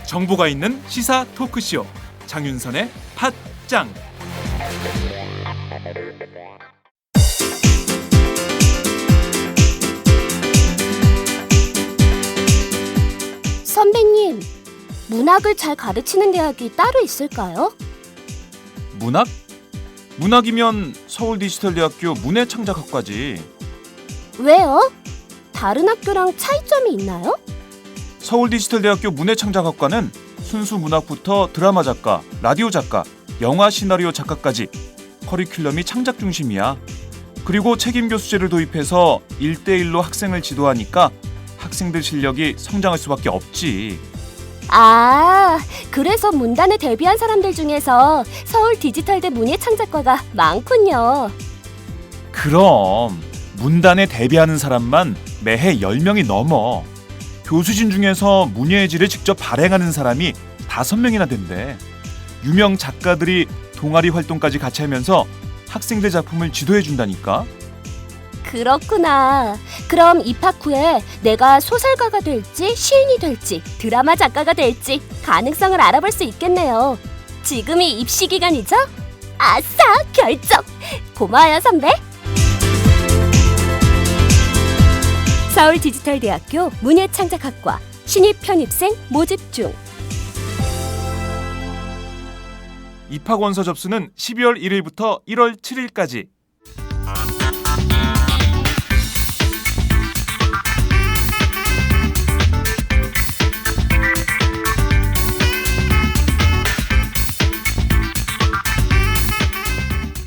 정보가 있는 시사 토크쇼 장윤선의 팟짱. 선배님, 문학을 잘 가르치는 대학이 따로 있을까요? 문학? 문학이면 서울디지털대학교 문해창작학과지. 왜요? 다른 학교랑 차이점이 있나요? 서울디지털대학교 문해창작학과는 순수 문학부터 드라마 작가, 라디오 작가, 영화 시나리오 작가까지 커리큘럼이 창작 중심이야. 그리고 책임 교수제를 도입해서 1대1로 학생을 지도하니까 학생들 실력이 성장할 수밖에 없지. 아, 그래서 문단에 데뷔한 사람들 중에서 서울 디지털대 문예창작과가 많군요. 그럼 문단에 데뷔하는 사람만 매해 10명이 넘어. 교수진 중에서 문예의 질을 직접 발행하는 사람이 5명이나 된대. 유명 작가들이 동아리 활동까지 같이 하면서 학생들 작품을 지도해 준다니까. 그렇구나. 그럼 입학 후에 내가 소설가가 될지 시인이 될지 드라마 작가가 될지 가능성을 알아볼 수 있겠네요. 지금이 입시 기간이죠? 아싸, 결정! 고마워요, 선배. 서울디지털대학교 문예창작학과 신입 편입생 모집 중. 입학 원서 접수는 12월 1일부터 1월 7일까지.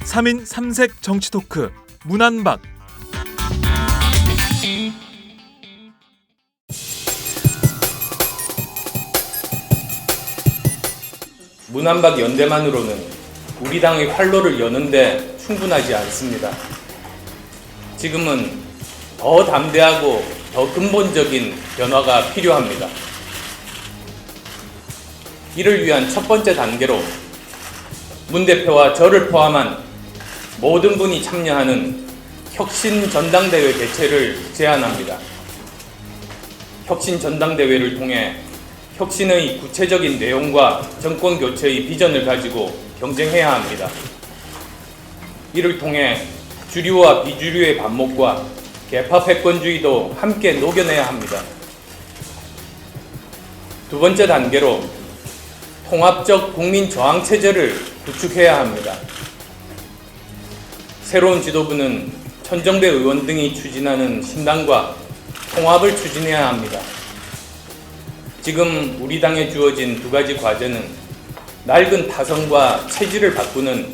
삼인 삼색 정치 토크 문안박. 문안박 연대만으로는 우리 당의 활로를 여는데 충분하지 않습니다. 지금은 더 담대하고 더 근본적인 변화가 필요합니다. 이를 위한 첫 번째 단계로 문 대표와 저를 포함한 모든 분이 참여하는 혁신 전당대회 개최를 제안합니다. 혁신 전당대회를 통해 혁신의 구체적인 내용과 정권 교체의 비전을 가지고 경쟁해야 합니다. 이를 통해 주류와 비주류의 반목과 개파 패권주의도 함께 녹여내야 합니다. 두 번째 단계로 통합적 국민 저항 체제를 구축해야 합니다. 새로운 지도부는 천정배 의원 등이 추진하는 신당과 통합을 추진해야 합니다. 지금 우리 당에 주어진 두 가지 과제는 낡은 타성과 체질을 바꾸는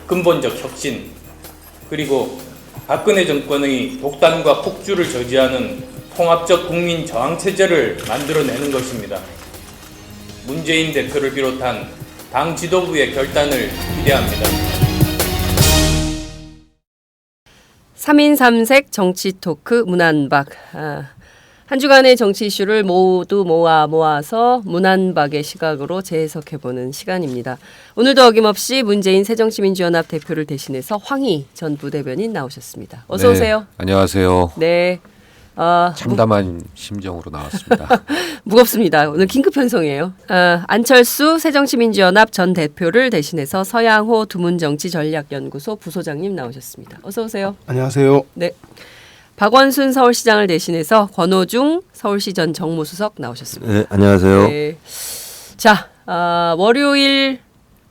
근본적 혁신, 그리고 박근혜 정권의 독단과 폭주를 저지하는 통합적 국민 저항 체제를 만들어내는 것입니다. 문재인 대표를 비롯한 당 지도부의 결단을 기대합니다. 3인 3색 정치 토크 문안박. 한 주간의 정치 이슈를 모두 모아서 문안박의 시각으로 재해석해보는 시간입니다. 오늘도 어김없이 문재인 새정치민주연합 대표를 대신해서 황희 전 부대변인 나오셨습니다. 어서 네, 오세요. 안녕하세요. 네. 참담한 심정으로 나왔습니다. 무겁습니다. 오늘 긴급 편성이에요. 안철수 새정치민주연합 전 대표를 대신해서 서양호 두문정치전략연구소 부소장님 나오셨습니다. 어서 오세요. 안녕하세요. 네. 박원순 서울시장을 대신해서 권오중 서울시 전 정무수석 나오셨습니다. 네, 안녕하세요. 네. 자, 월요일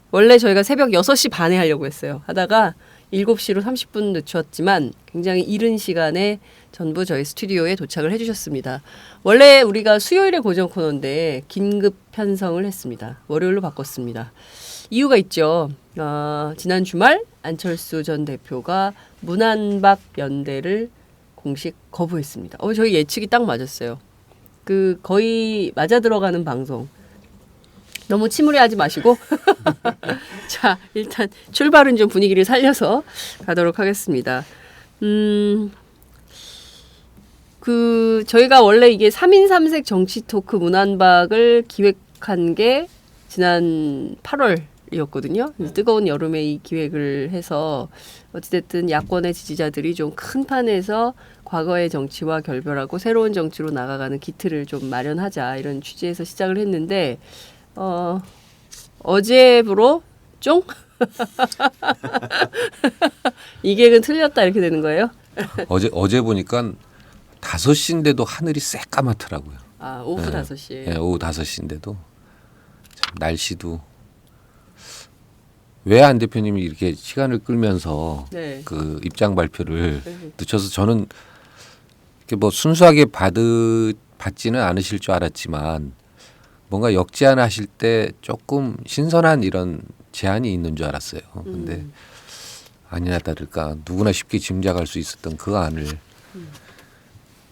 원래 저희가 새벽 6시 반에 하려고 했어요. 하다가 7시로 30분 늦췄지만 굉장히 이른 시간에 전부 저희 스튜디오에 도착을 해주셨습니다. 원래 우리가 수요일에 고정 코너인데 긴급 편성을 했습니다. 월요일로 바꿨습니다. 이유가 있죠. 지난 주말 안철수 전 대표가 문안박 연대를 공식 거부했습니다. 저희 예측이 딱 맞았어요. 거의 맞아 들어가는 방송. 너무 침울해하지 마시고 자, 일단 출발은 좀 분위기를 살려서 가도록 하겠습니다. 저희가 원래 이게 3인 3색 정치 토크 문안박을 기획한 게 지난 8월이었거든요. 뜨거운 여름에 이 기획을 해서 어찌됐든 야권의 지지자들이 좀 큰 판에서 과거의 정치와 결별하고 새로운 정치로 나가가는 기틀을 좀 마련하자 이런 취지에서 시작을 했는데 어제부로 쫑? 이 계획은 틀렸다 이렇게 되는 거예요? 어제 보니까 5시인데도 하늘이 새까맣더라고요. 아 오후 네. 5시에. 네, 오후 5시인데도 참 날씨도 왜 안 대표님이 이렇게 시간을 끌면서 네. 그 입장 발표를 네. 늦춰서 저는 이렇게 뭐 순수하게 받지는 않으실 줄 알았지만 뭔가 역제안하실 때 조금 신선한 이런 제안이 있는 줄 알았어요. 근데 아니나 다를까 누구나 쉽게 짐작할 수 있었던 그 안을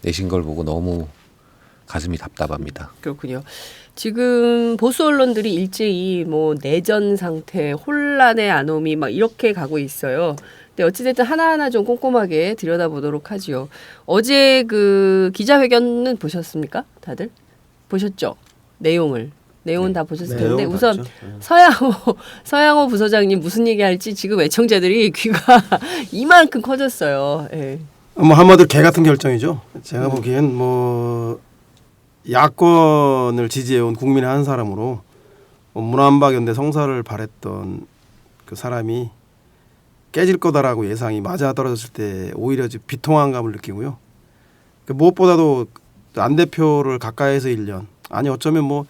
내신 걸 보고 너무 가슴이 답답합니다. 그렇군요. 지금 보수 언론들이 일제히 뭐 내전 상태, 혼란의 아노미 막 이렇게 가고 있어요. 근데 어찌됐든 하나하나 좀 꼼꼼하게 들여다보도록 하지요. 어제 그 기자회견은 보셨습니까? 다들? 보셨죠? 내용은 다 보셨을 텐데 우선 서양호 부서장님 무슨 얘기할지 지금 애청자들이 귀가 이만큼 커졌어요. 예. 뭐 한마디로 개 같은 결정이죠. 제가 보기엔 뭐 야권을 지지해온 국민의 한 사람으로 문안박연대 성사를 바랬던 그 사람이 깨질 거다라고 예상이 맞아 떨어졌을 때 오히려 비통한 감을 느끼고요. 무엇보다도 안 대표를 가까이에서 1년 아니 어쩌면 뭐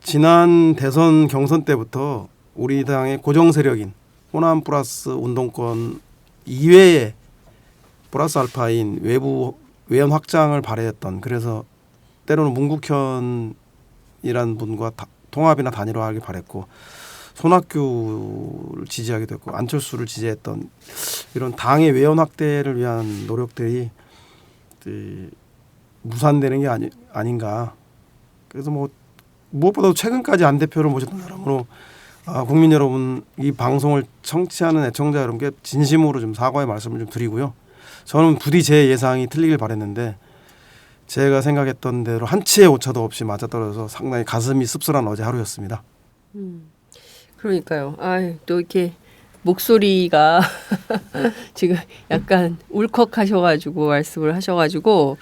지난 대선 경선 때부터 우리 당의 고정 세력인 호남 플러스 운동권 이외에 플러스 알파인 외부 외연 확장을 바랬던 그래서 때로는 문국현이라는 분과 통합이나 단일화하길 바랬고 손학규를 지지하기도 했고 안철수를 지지했던 이런 당의 외연 확대를 위한 노력들이 무산되는 게 아닌가. 그래서 뭐 무엇보다도 최근까지 안 대표를 모셨던 사람으로 국민 여러분 이 방송을 청취하는 애청자 여러분께 진심으로 좀 사과의 말씀을 좀 드리고요. 저는 부디 제 예상이 틀리길 바랬는데 제가 생각했던 대로 한치의 오차도 없이 맞아떨어져서 상당히 가슴이 씁쓸한 어제 하루였습니다. 그러니까요. 또 이렇게 목소리가 지금 약간 울컥하셔가지고 말씀을 하셔가지고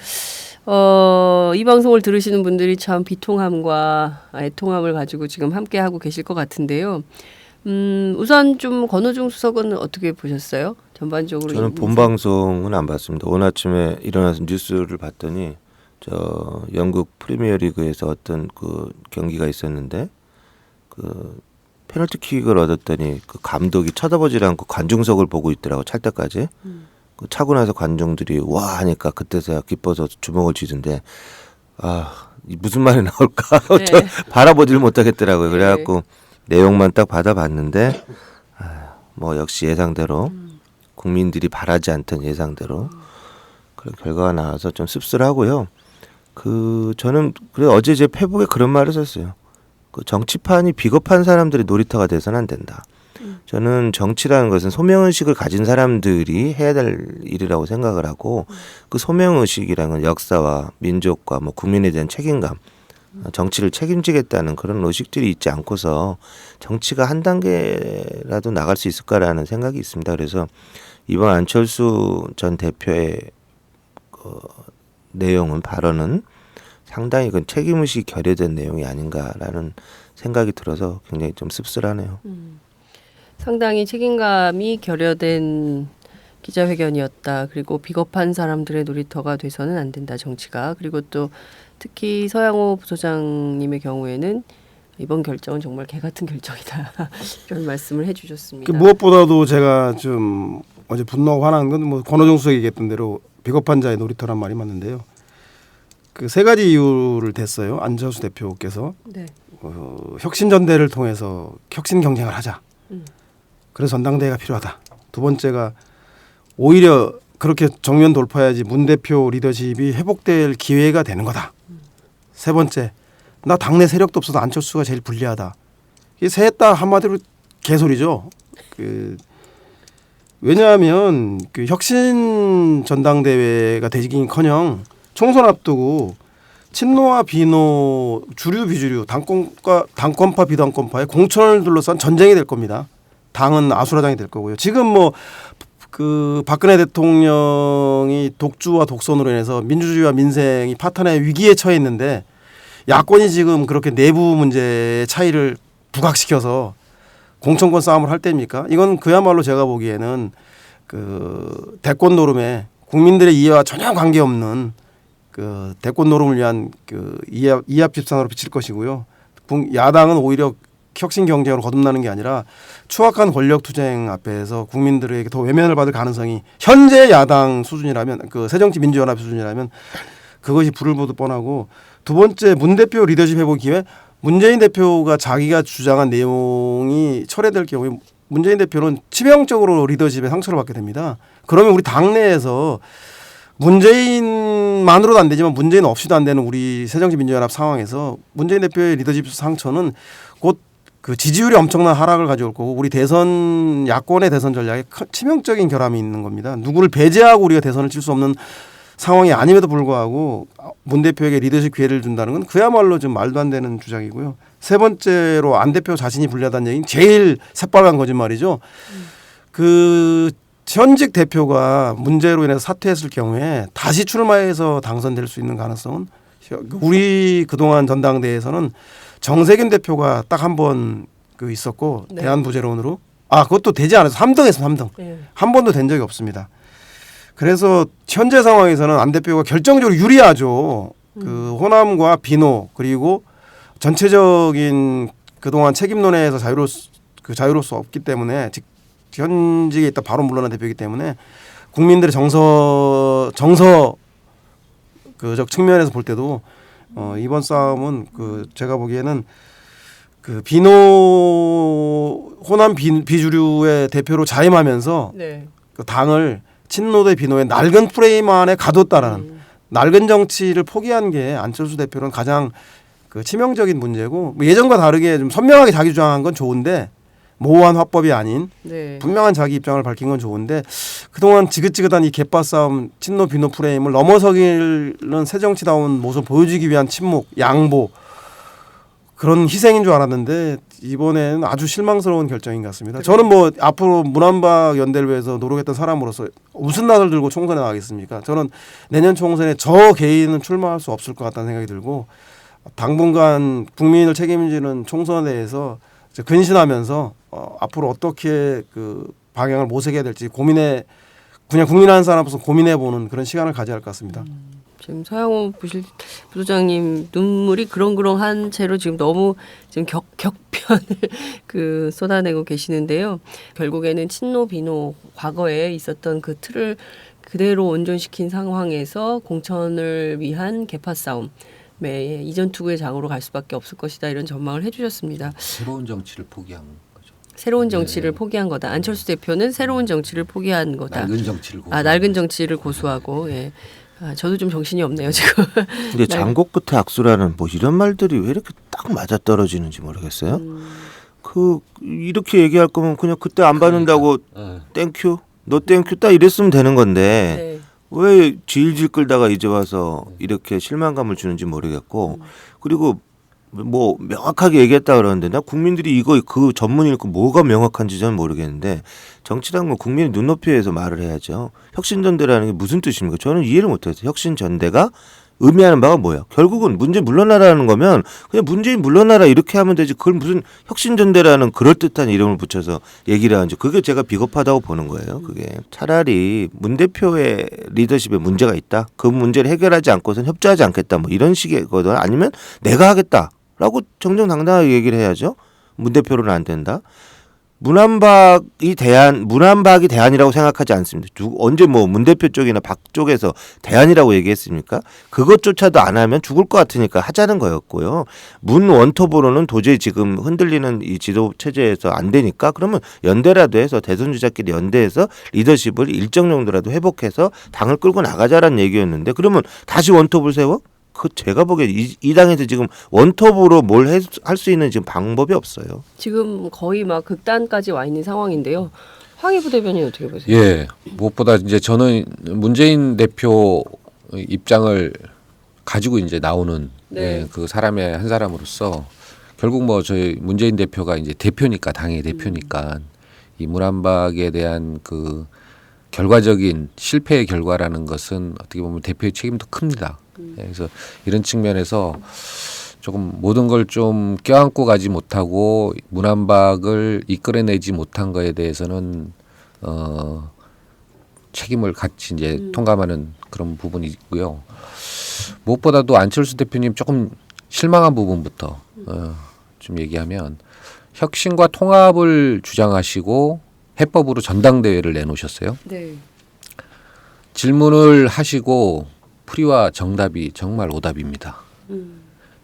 이 방송을 들으시는 분들이 참 비통함과 애통함을 가지고 지금 함께 하고 계실 것 같은데요. 우선 좀 권오중 수석은 어떻게 보셨어요? 전반적으로 저는 본 방송은 안 봤습니다. 오늘 아침에 일어나서 뉴스를 봤더니 저 영국 프리미어리그에서 어떤 그 경기가 있었는데 그 페널티킥을 얻었더니 그 감독이 쳐다보질 않고 관중석을 보고 있더라고 찰 때까지. 그 차고 나서 관중들이 와 하니까 그때서야 기뻐서 주먹을 쥐던데 무슨 말이 나올까 네. 저 바라보질 못하겠더라고요. 그래갖고 내용만 딱 받아봤는데 뭐 역시 예상대로 국민들이 바라지 않던 예상대로 그런 결과가 나와서 좀 씁쓸하고요. 저는 그래 어제 제 페북에 그런 말을 썼어요. 그 정치판이 비겁한 사람들의 놀이터가 돼서는 안 된다. 저는 정치라는 것은 소명의식을 가진 사람들이 해야 될 일이라고 생각을 하고 그 소명의식이라는 건 역사와 민족과 뭐 국민에 대한 책임감 정치를 책임지겠다는 그런 의식들이 있지 않고서 정치가 한 단계라도 나갈 수 있을까라는 생각이 있습니다. 그래서 이번 안철수 전 대표의 내용은 발언은 상당히 그 책임의식이 결여된 내용이 아닌가라는 생각이 들어서 굉장히 좀 씁쓸하네요. 상당히 책임감이 결여된 기자회견이었다. 그리고 비겁한 사람들의 놀이터가 돼서는 안 된다. 정치가. 그리고 또 특히 서양호 부소장님의 경우에는 이번 결정은 정말 개 같은 결정이다. 이런 말씀을 해주셨습니다. 무엇보다도 제가 좀 어제 분노하고 화난 건 뭐 권오중 수석이 얘기했던 대로 비겁한 자의 놀이터란 말이 맞는데요. 그 세 가지 이유를 댔어요. 안철수 대표께서 네. 혁신전대를 통해서 혁신 경쟁을 하자. 그래서 전당대회가 필요하다. 두 번째가 오히려 그렇게 정면 돌파해야지 문 대표 리더십이 회복될 기회가 되는 거다. 세 번째, 나 당내 세력도 없어서 안철수가 제일 불리하다. 이게 셋 다 한마디로 개소리죠. 왜냐하면 그 혁신 전당대회가 되기는커녕 총선 앞두고 친노와 비노, 주류 비주류, 당권파 비당권파의 공천을 둘러싼 전쟁이 될 겁니다. 당은 아수라장이 될 거고요. 지금 뭐 그 박근혜 대통령이 독주와 독선으로 인해서 민주주의와 민생이 파탄의 위기에 처해 있는데 야권이 지금 그렇게 내부 문제의 차이를 부각시켜서 공천권 싸움을 할 때입니까? 이건 그야말로 제가 보기에는 그 대권 노름에 국민들의 이해와 전혀 관계없는 그 대권 노름을 위한 그 이합 집산으로 비칠 것이고요. 야당은 오히려 혁신 경쟁으로 거듭나는 게 아니라 추악한 권력 투쟁 앞에서 국민들에게 더 외면을 받을 가능성이 현재 야당 수준이라면 그 새정치민주연합 수준이라면 그것이 불을 보듯 뻔하고 두 번째 문 대표 리더십 회복 기회 문재인 대표가 자기가 주장한 내용이 철회될 경우에 문재인 대표는 치명적으로 리더십에 상처를 받게 됩니다. 그러면 우리 당내에서 문재인만으로도 안 되지만 문재인 없이도 안 되는 우리 새정치민주연합 상황에서 문재인 대표의 리더십 상처는 곧 그 지지율이 엄청난 하락을 가져올 거고 우리 대선 야권의 대선 전략에 치명적인 결함이 있는 겁니다. 누구를 배제하고 우리가 대선을 칠 수 없는 상황이 아님에도 불구하고 문 대표에게 리더십 기회를 준다는 건 그야말로 좀 말도 안 되는 주장이고요. 세 번째로 안 대표 자신이 불리하다는 얘기는 제일 새빨간 거짓말이죠. 그 현직 대표가 문제로 인해서 사퇴했을 경우에 다시 출마해서 당선될 수 있는 가능성은 우리 그동안 전당대회에서는 정세균 대표가 딱 한 번 그 있었고 네. 대한부재론으로 그것도 되지 않아서 3등 했어 3등. 네. 한 번도 된 적이 없습니다. 그래서 현재 상황에서는 안 대표가 결정적으로 유리하죠. 그 호남과 비노 그리고 전체적인 그동안 책임 논의에서 자유로울 수 없기 때문에 현직에 있다 바로 물러난 대표이기 때문에 국민들의 정서 그적 측면에서 볼 때도 이번 싸움은 그 제가 보기에는 그 비노 호남 비주류의 대표로 자임하면서 네. 그 당을 친노 대 비노의 낡은 프레임 안에 가뒀다라는 낡은 정치를 포기한 게 안철수 대표는 가장 그 치명적인 문제고 뭐 예전과 다르게 좀 선명하게 자기 주장한 건 좋은데 모호한 화법이 아닌 네. 분명한 자기 입장을 밝힌 건 좋은데 그동안 지긋지긋한 이 개파 싸움 친노 비노 프레임을 넘어서기는 새정치다운 모습 보여주기 위한 침묵 양보 그런 희생인 줄 알았는데 이번에는 아주 실망스러운 결정인 것 같습니다. 저는 뭐 앞으로 문안박 연대를 위해서 노력했던 사람으로서 무슨 낯을 들고 총선에 나가겠습니까? 저는 내년 총선에 저 개인은 출마할 수 없을 것 같다는 생각이 들고 당분간 국민을 책임지는 총선에 대해서 근신하면서 앞으로 어떻게 그 방향을 모색해야 될지 그냥 국민하는 사람으로서 고민해보는 그런 시간을 가져야 할 것 같습니다. 지금 서양호 부소장님 눈물이 그렁그렁한 채로 지금 너무 지금 격변을 그 쏟아내고 계시는데요. 결국에는 친노 비노 과거에 있었던 그 틀을 그대로 온전시킨 상황에서 공천을 위한 개파 싸움. 이전 투구의 장으로 갈 수밖에 없을 것이다 이런 전망을 해주셨습니다. 새로운 정치를 포기한 거죠. 새로운 정치를 포기한 거다. 안철수 대표는 새로운 정치를 포기한 거다. 낡은 정치를 고수하고. 낡은 정치를 고수하고. 예. 저도 좀 정신이 없네요 지금. 근데 장고 끝에 악수라는 뭐 이런 말들이 왜 이렇게 딱 맞아 떨어지는지 모르겠어요. 그 이렇게 얘기할 거면 그냥 그때 안 받는다고 땡큐 너 땡큐 딱 이랬으면 되는 건데. 네. 왜 질질 끌다가 이제 와서 이렇게 실망감을 주는지 모르겠고 그리고 뭐 명확하게 얘기했다 그러는데 나 국민들이 이거 그 전문 읽고 뭐가 명확한지 저는 모르겠는데 정치란 건 국민의 눈높이에서 말을 해야죠. 혁신전대라는 게 무슨 뜻입니까? 저는 이해를 못했어요. 혁신전대가 의미하는 바가 뭐야? 결국은 문재인 물러나라는 거면 그냥 문재인 물러나라 이렇게 하면 되지 그걸 무슨 혁신전대라는 그럴듯한 이름을 붙여서 얘기를 하는지 그게 제가 비겁하다고 보는 거예요. 그게 차라리 문 대표의 리더십에 문제가 있다. 그 문제를 해결하지 않고선 협조하지 않겠다. 뭐 이런 식의 거든 아니면 내가 하겠다라고 정정당당하게 얘기를 해야죠. 문 대표로는 안 된다. 문안박이 대안이라고 생각하지 않습니다. 언제 뭐 문 대표 쪽이나 박 쪽에서 대안이라고 얘기했습니까? 그것조차도 안 하면 죽을 것 같으니까 하자는 거였고요. 문 원톱으로는 도저히 지금 흔들리는 이 지도 체제에서 안 되니까 그러면 연대라도 해서 대선 주자끼리 연대해서 리더십을 일정 정도라도 회복해서 당을 끌고 나가자라는 얘기였는데 그러면 다시 원톱을 세워? 그 제가 보기에 이 당에서 지금 원톱으로 뭘 할 수 있는 지금 방법이 없어요. 지금 거의 막 극단까지 와 있는 상황인데요. 황희부 대변인 어떻게 보세요? 예, 무엇보다 이제 저는 문재인 대표 입장을 가지고 이제 나오는 네. 예, 그 사람의 한 사람으로서 결국 뭐 저희 문재인 대표가 이제 대표니까 당의 대표니까 이 문안박에 대한 그 결과적인 실패의 결과라는 것은 어떻게 보면 대표의 책임도 큽니다. 예, 그래서 이런 측면에서 조금 모든 걸 좀 껴안고 가지 못하고 문안박을 이끌어내지 못한 거에 대해서는 책임을 같이 이제 통감하는 그런 부분이 있고요. 무엇보다도 안철수 대표님 조금 실망한 부분부터 좀 얘기하면 혁신과 통합을 주장하시고 해법으로 전당대회를 내놓으셨어요. 네. 질문을 하시고 풀이와 정답이 정말 오답입니다.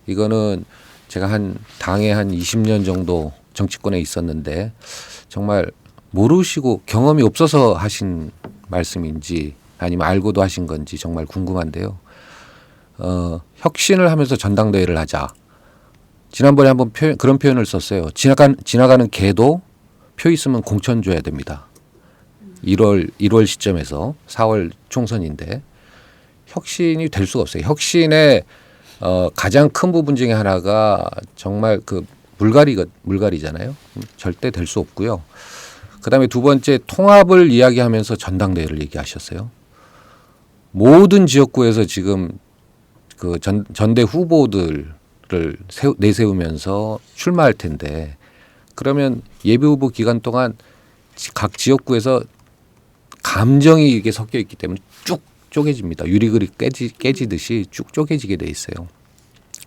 이거는 제가 당에 한 20년 정도 정치권에 있었는데 정말 모르시고 경험이 없어서 하신 말씀인지 아니면 알고도 하신 건지 정말 궁금한데요. 혁신을 하면서 전당대회를 하자. 지난번에 한번 그런 표현을 썼어요. 지나가는 개도 표 있으면 공천 줘야 됩니다. 1월 시점에서 4월 총선인데 혁신이 될 수가 없어요. 혁신의 가장 큰 부분 중에 하나가 정말 그 물갈이잖아요. 절대 될 수 없고요. 그다음에 두 번째 통합을 이야기하면서 전당대회를 얘기하셨어요. 모든 지역구에서 지금 그 전대 후보들을 내세우면서 출마할 텐데 그러면 예비 후보 기간 동안 각 지역구에서 감정이 이게 섞여 있기 때문에 쭉 쪼개집니다. 유리그릇 깨지듯이 쭉 쪼개지게 돼 있어요.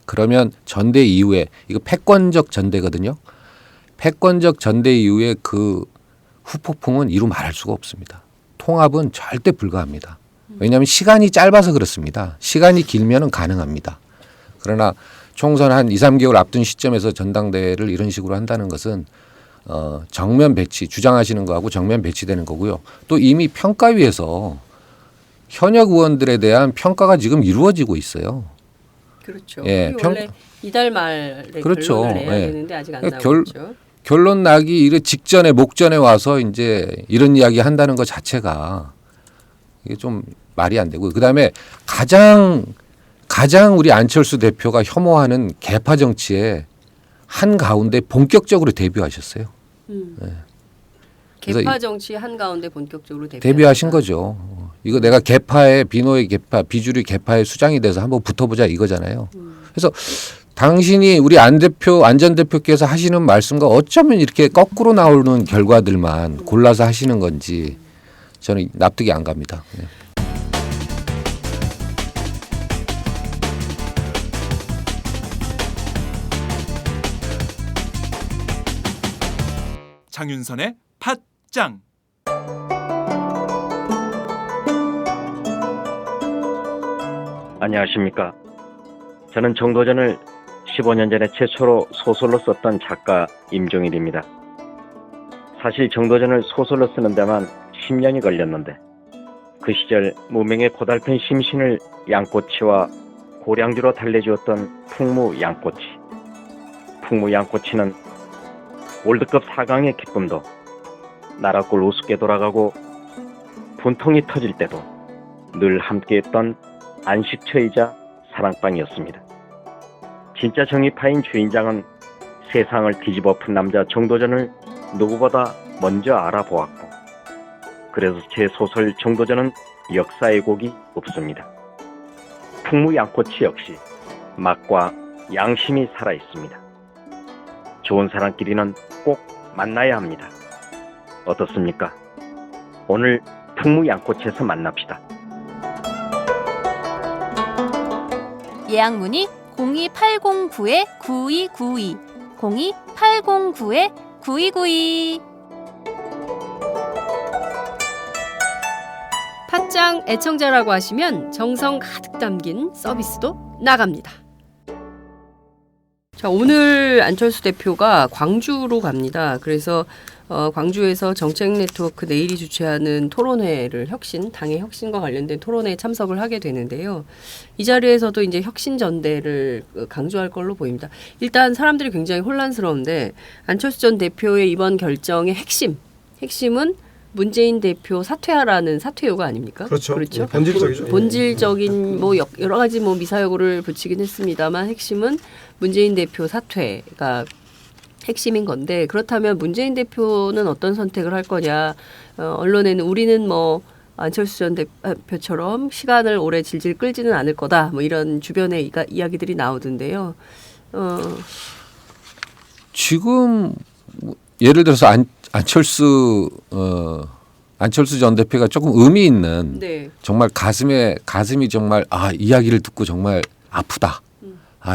그러면 전대 이후에 이거 패권적 전대거든요. 패권적 전대 이후에 그 후폭풍은 이루 말할 수가 없습니다. 통합은 절대 불가합니다. 왜냐하면 시간이 짧아서 그렇습니다. 시간이 길면은 가능합니다. 그러나 총선 한 2, 3개월 앞둔 시점에서 전당대회를 이런 식으로 한다는 것은 정면 배치 주장하시는 거하고 정면 배치되는 거고요. 또 이미 평가위에서 현역 의원들에 대한 평가가 지금 이루어지고 있어요. 그렇죠. 예, 원래 이달 말에 그렇죠. 결론을 내야 예. 되는데 아직 안 그러니까 나오고 있죠. 결론 나기 직전에 목전에 와서 이제 이런 이야기 한다는 것 자체가 이게 좀 말이 안 되고 그다음에 가장 우리 안철수 대표가 혐오하는 계파 정치에 한 가운데 본격적으로 데뷔하셨어요. 그래서 개파 정치 한 가운데 본격적으로 데뷔하신 거죠. 이거 내가 개파의 비노의 개파, 비주류 개파의 수장이 돼서 한번 붙어보자 이거잖아요. 그래서 당신이 우리 안 전 대표께서 하시는 말씀과 어쩌면 이렇게 거꾸로 나오는 결과들만 골라서 하시는 건지 저는 납득이 안 갑니다. 네. 장윤선의 팟짱. 안녕하십니까. 저는 정도전을 15년 전에 최초로 소설로 썼던 작가 임종일입니다. 사실 정도전을 소설로 쓰는 데만 10년이 걸렸는데 그 시절 무명의 고달픈 심신을 양꼬치와 고량주로 달래주었던 풍무 양꼬치. 풍무 양꼬치는 월드컵 4강의 기쁨도 나라골 우습게 돌아가고 분통이 터질 때도 늘 함께했던 안식처이자 사랑방이었습니다. 진짜 정의파인 주인장은 세상을 뒤집어 푼 남자 정도전을 누구보다 먼저 알아보았고 그래서 제 소설 정도전은 역사의 곡이 없습니다. 풍무 양꼬치 역시 맛과 양심이 살아있습니다. 좋은 사람끼리는 꼭 만나야 합니다. 어떻습니까? 오늘 풍무 양꼬치에서 만납시다. 예약 문의 02809-9292 02809-9292. 팟짱 애청자라고 하시면 정성 가득 담긴 서비스도 나갑니다. 자, 오늘 안철수 대표가 광주로 갑니다. 그래서 광주에서 정책 네트워크 내일이 주최하는 토론회를 당의 혁신과 관련된 토론회에 참석을 하게 되는데요. 이 자리에서도 이제 혁신 전대를 강조할 걸로 보입니다. 일단 사람들이 굉장히 혼란스러운데 안철수 전 대표의 이번 결정의 핵심은 문재인 대표 사퇴하라는 사퇴 요구 아닙니까? 그렇죠. 그렇죠. 예, 본질적이죠. 본질적인 뭐 여러 가지 뭐 미사여구를 붙이긴 했습니다만 핵심은 문재인 대표 사퇴가 핵심인 건데 그렇다면 문재인 대표는 어떤 선택을 할 거냐? 언론에는 우리는 뭐 안철수 전 대표처럼 시간을 오래 질질 끌지는 않을 거다. 뭐 이런 주변의 이야기들이 나오던데요. 지금 예를 들어서 안철수 전 대표가 조금 의미 있는 네. 정말 가슴이 정말 이야기를 듣고 정말 아프다.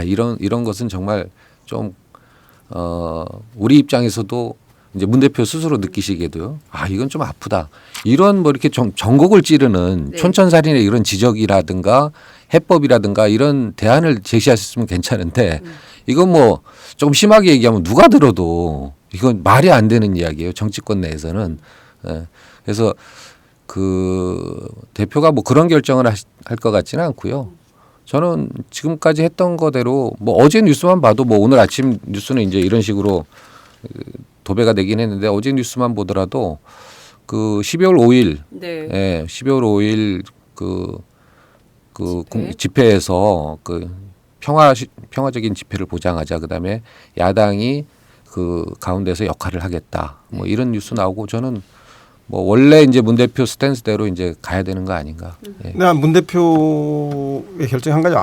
이런 것은 정말 좀 우리 입장에서도 이제 문 대표 스스로 느끼시기에도요. 이건 좀 아프다. 이런 뭐 이렇게 전곡을 찌르는 네. 촌천살인의 이런 지적이라든가 해법이라든가 이런 대안을 제시하셨으면 괜찮은데 이건 뭐 조금 심하게 얘기하면 누가 들어도 이건 말이 안 되는 이야기예요. 정치권 내에서는. 그래서 그 대표가 뭐 그런 결정을 할 것 같지는 않고요. 저는 지금까지 했던 거대로 뭐 어제 뉴스만 봐도 뭐 오늘 아침 뉴스는 이제 이런 식으로 도배가 되긴 했는데 어제 뉴스만 보더라도 그 12월 5일, 네. 예, 12월 5일 그 집회에서 그 평화적인 집회를 보장하자. 그다음에 야당이 그 가운데서 역할을 하겠다. 뭐 이런 뉴스 나오고 저는 뭐 원래 이제 문 대표 스탠스대로 이제 가야 되는 거 아닌가. 예. 문 대표의 결정이 한 가지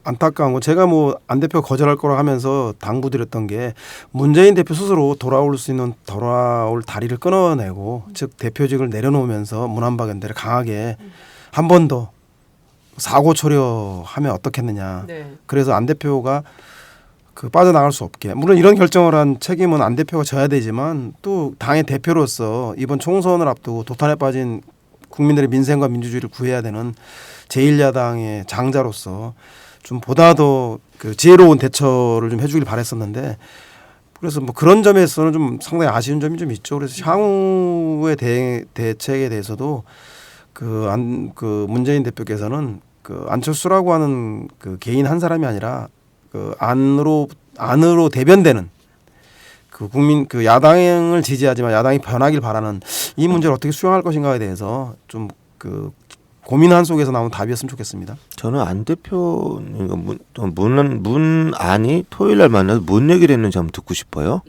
안타까운 건 제가 뭐 안 대표 거절할 거라 하면서 당부드렸던 게 문재인 대표 스스로 돌아올 다리를 끊어내고 즉 대표직을 내려놓으면서 문안박연대를 강하게 한 번 더 사고 처리하면 어떻겠느냐. 네. 그래서 안 대표가 그 빠져나갈 수 없게 물론 이런 결정을 한 책임은 안 대표가 져야 되지만 또 당의 대표로서 이번 총선을 앞두고 도탄에 빠진 국민들의 민생과 민주주의를 구해야 되는 제1야당의 장자로서 좀 보다 더 그 지혜로운 대처를 좀 해주길 바랬었는데 그래서 뭐 그런 점에서는 좀 상당히 아쉬운 점이 좀 있죠. 그래서 향후의 대책에 대해서도 그 문재인 대표께서는 그 안철수라고 하는 그 개인 한 사람이 아니라 그 안으로 대변되는 그 국민 그 야당을 지지하지만 야당이 변하길 바라는 이 문제를 어떻게 수용할 것인가에 대해서 좀 그 고민한 속에서 나온 답이었으면 좋겠습니다. 저는 안 대표 문안이 토요일 날 만나서 뭔 얘기를 했는지 한번 듣고 싶어요.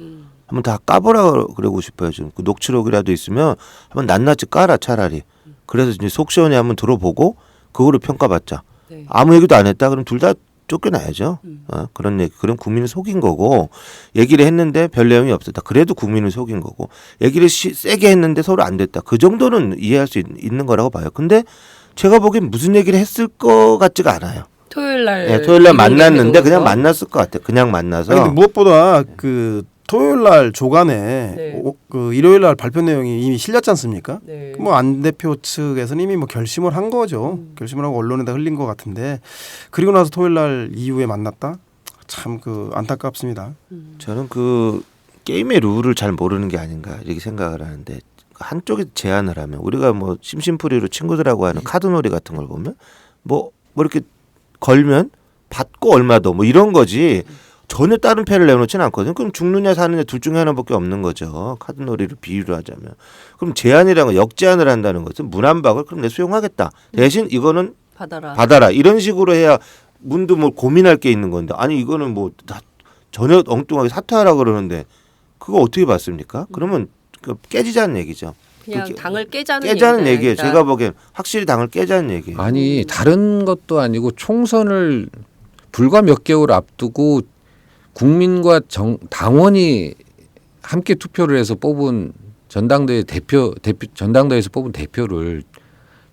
한번 다 까보라 그러고 싶어요. 좀 그 녹취록이라도 있으면 한번 낱낱이 까라 차라리. 그래서 이제 속 시원히 한번 들어보고 그거를 평가받자. 네. 아무 얘기도 안 했다. 그럼 둘 다 쫓겨나야죠. 그런 얘기. 그럼 국민을 속인 거고 얘기를 했는데 별 내용이 없었다. 그래도 국민을 속인 거고 얘기를 세게 했는데 서로 안 됐다. 그 정도는 이해할 수 있는 거라고 봐요. 근데 제가 보기엔 무슨 얘기를 했을 것 같지가 않아요. 토요일 날 만났는데 그냥 만났을 것 같아요. 그냥 만나서. 근데 무엇보다 그 토요일 날 조간에 네. 그 일요일 날 발표 내용이 이미 실렸지 않습니까? 네. 뭐 안 대표 측에서는 이미 뭐 결심을 한 거죠. 결심을 하고 언론에다 흘린 것 같은데 그리고 나서 토요일 날 이후에 만났다. 참 그 안타깝습니다. 저는 그 게임의 룰을 잘 모르는 게 아닌가 이렇게 생각을 하는데 한쪽에 제안을 하면 우리가 뭐 심심풀이로 친구들하고 하는 카드놀이 같은 걸 보면 뭐 이렇게 걸면 받고 얼마 더 뭐 이런 거지 전혀 다른 패를 내놓지는 않거든요. 그럼 죽느냐 사느냐 둘 중에 하나밖에 없는 거죠. 카드놀이를 비유를 하자면. 그럼 제안이라는 건 역제안을 한다는 것은 문안박을 그럼 내 수용하겠다. 대신 이거는 받아라. 이런 식으로 해야 문도 뭐 고민할 게 있는 건데 아니 이거는 뭐 다 전혀 엉뚱하게 사퇴하라 그러는데 그거 어떻게 봤습니까? 그러면 깨지자는 얘기죠. 그냥 당을 깨자는 얘기예요. 제가 보기엔 확실히 당을 깨자는 얘기예요. 아니 다른 것도 아니고 총선을 불과 몇 개월 앞두고 국민과 당원이 함께 투표를 해서 뽑은 전당대회에서 뽑은 대표를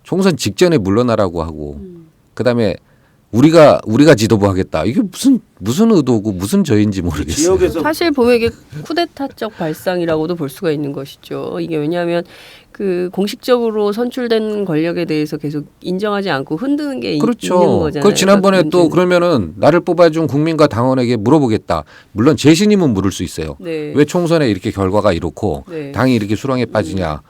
총선 직전에 물러나라고 하고 그다음에 우리가 지도부 하겠다. 이게 무슨 의도고 무슨 저인지 모르겠어요. 지역에서 사실 보면 이게 쿠데타적 발상이라고도 볼 수가 있는 것이죠. 이게 왜냐하면 그 공식적으로 선출된 권력에 대해서 계속 인정하지 않고 흔드는 게 그렇죠. 있는 거잖아요. 그 지난번에 또 그러면은 나를 뽑아준 국민과 당원에게 물어보겠다. 물론 재신임은 물을 수 있어요. 네. 왜 총선에 이렇게 결과가 이렇고 네. 당이 이렇게 수렁에 빠지냐.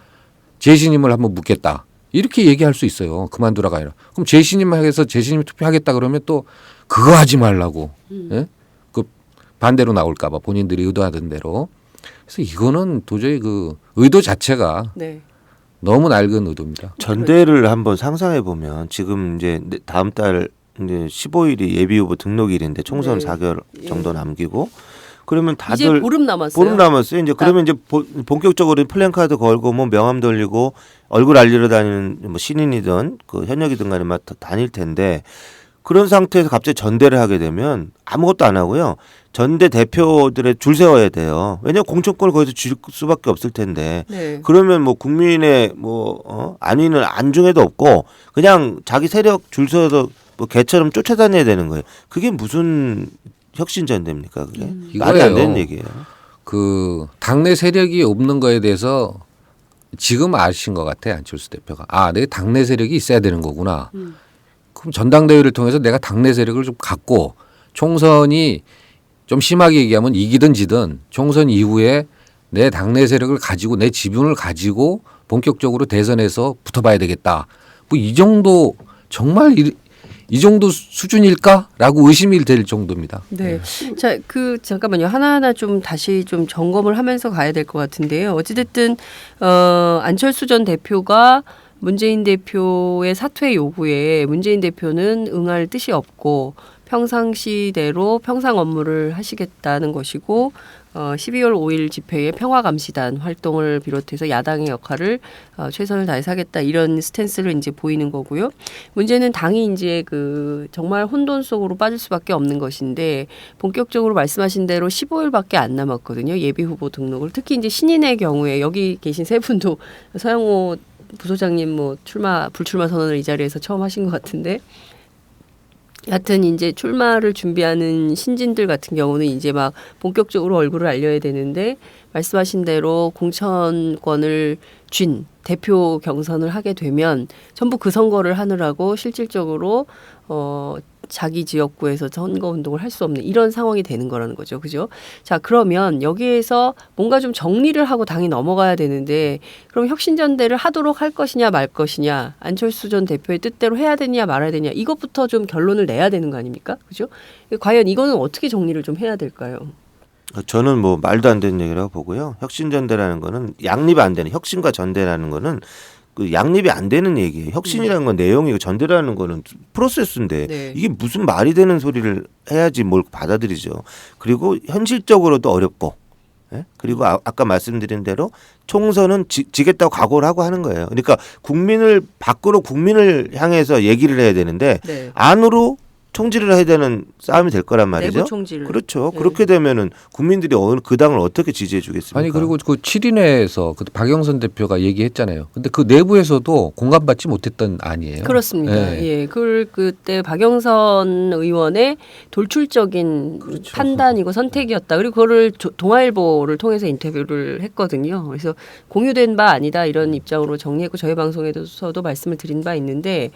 재신임을 한번 묻겠다. 이렇게 얘기할 수 있어요. 그만두라가 아니라. 그럼 재신임 해서 재신임 투표하겠다 그러면 또 그거 하지 말라고. 예? 그 반대로 나올까 봐 본인들이 의도하던 대로. 그래서 이거는 도저히 그 의도 자체가 네. 너무 낡은 의도입니다. 전대를 한번 상상해 보면 지금 이제 다음 달 이제 15일이 예비 후보 등록일인데 총선 네. 4개월 정도 예. 남기고 그러면 이제 다들 보름 남았어요. 보름 남았어요. 이제 그러면 이제 본격적으로 플랜카드 걸고 뭐 명함 돌리고 얼굴 알리러 다니는 뭐 신인이든 그 현역이든 간에 막 다닐 텐데 그런 상태에서 갑자기 전대를 하게 되면 아무것도 안 하고요. 전대 대표들의 줄 세워야 돼요. 왜냐하면 공천권을 거기서 줄 수밖에 없을 텐데. 네. 그러면 뭐 국민의 뭐 안위는 안중에도 없고 그냥 자기 세력 줄 서서 뭐 개처럼 쫓아다녀야 되는 거예요. 그게 무슨 혁신전대입니까? 그게 말이 안 되는 얘기예요. 그 당내 세력이 없는 거에 대해서 지금 아신 것 같아 안철수 대표가 내 당내 세력이 있어야 되는 거구나. 그럼 전당대회를 통해서 내가 당내 세력을 좀 갖고 총선이 좀 심하게 얘기하면 이기든 지든 총선 이후에 내 당내 세력을 가지고 내 지분을 가지고 본격적으로 대선에서 붙어봐야 되겠다. 뭐 이 정도 정말 이 정도 수준일까라고 의심이 될 정도입니다. 네. 자, 잠깐만요. 하나하나 좀 다시 좀 점검을 하면서 가야 될 것 같은데요. 어찌됐든 안철수 전 대표가 문재인 대표의 사퇴 요구에 문재인 대표는 응할 뜻이 없고 평상시대로 평상 업무를 하시겠다는 것이고 12월 5일 집회의 평화감시단 활동을 비롯해서 야당의 역할을 최선을 다해서 하겠다 이런 스탠스를 이제 보이는 거고요. 문제는 당이 이제 정말 혼돈 속으로 빠질 수밖에 없는 것인데 본격적으로 말씀하신 대로 15일밖에 안 남았거든요. 예비 후보 등록을 특히 이제 신인의 경우에 여기 계신 세 분도 서영호 부소장님 뭐 불출마 선언을 이 자리에서 처음 하신 것 같은데. 여하튼 이제 출마를 준비하는 신진들 같은 경우는 이제 막 본격적으로 얼굴을 알려야 되는데 말씀하신 대로 공천권을 쥔 대표 경선을 하게 되면 전부 그 선거를 하느라고 실질적으로 자기 지역구에서 선거 운동을 할 수 없는 이런 상황이 되는 거라는 거죠. 그죠? 자, 그러면 여기에서 뭔가 좀 정리를 하고 당이 넘어가야 되는데 그럼 혁신전대를 하도록 할 것이냐 말 것이냐 안철수 전 대표의 뜻대로 해야 되냐 말아야 되냐 이것부터 좀 결론을 내야 되는 거 아닙니까? 그죠? 과연 이거는 어떻게 정리를 좀 해야 될까요? 저는 뭐 말도 안 되는 얘기라고 보고요. 혁신전대라는 거는 양립이 안 되는 혁신과 전대라는 거는 그 양립이 안 되는 얘기예요. 혁신이라는 건 내용이고 전대라는 거는 프로세스인데 네. 이게 무슨 말이 되는 소리를 해야지 뭘 받아들이죠. 그리고 현실적으로도 어렵고 그리고 아까 말씀드린 대로 총선은 지겠다고 각오를 하고 하는 거예요. 그러니까 밖으로 국민을 향해서 얘기를 해야 되는데 네. 안으로 총질을 해야 되는 싸움이 될 거란 말이죠. 내부 총질. 그렇죠. 네. 그렇게 되면은 국민들이 그 당을 어떻게 지지해 주겠습니까? 아니 그리고 그 7인회에서 그 박영선 대표가 얘기했잖아요. 근데 그 내부에서도 공감받지 못했던 안이에요. 그렇습니다. 네. 예, 그때 박영선 의원의 돌출적인 판단이고 선택이었다. 그리고 그거를 동아일보를 통해서 인터뷰를 했거든요. 그래서 공유된 바 아니다 이런 입장으로 정리했고 저희 방송에서도 말씀을 드린 바 있는데.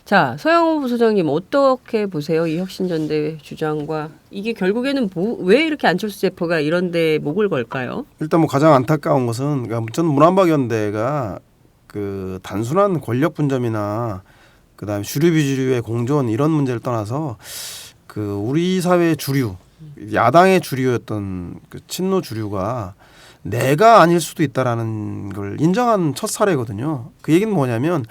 자, 서영호 부소장님 어떻게 보세요? 이 혁신전대 주장과 이게 결국에는 왜 이렇게 안철수 대표가 이런 데 목을 걸까요? 일단 뭐 가장 안타까운 것은 그러니까 저는 문안박연대가 단순한 권력 분점이나 그다음에 주류 비주류의 공존 이런 문제를 떠나서 우리 사회의 주류 야당의 주류였던 친노 주류가 내가 아닐 수도 있다라는 걸 인정한 첫 사례거든요. 그 얘기는 뭐냐면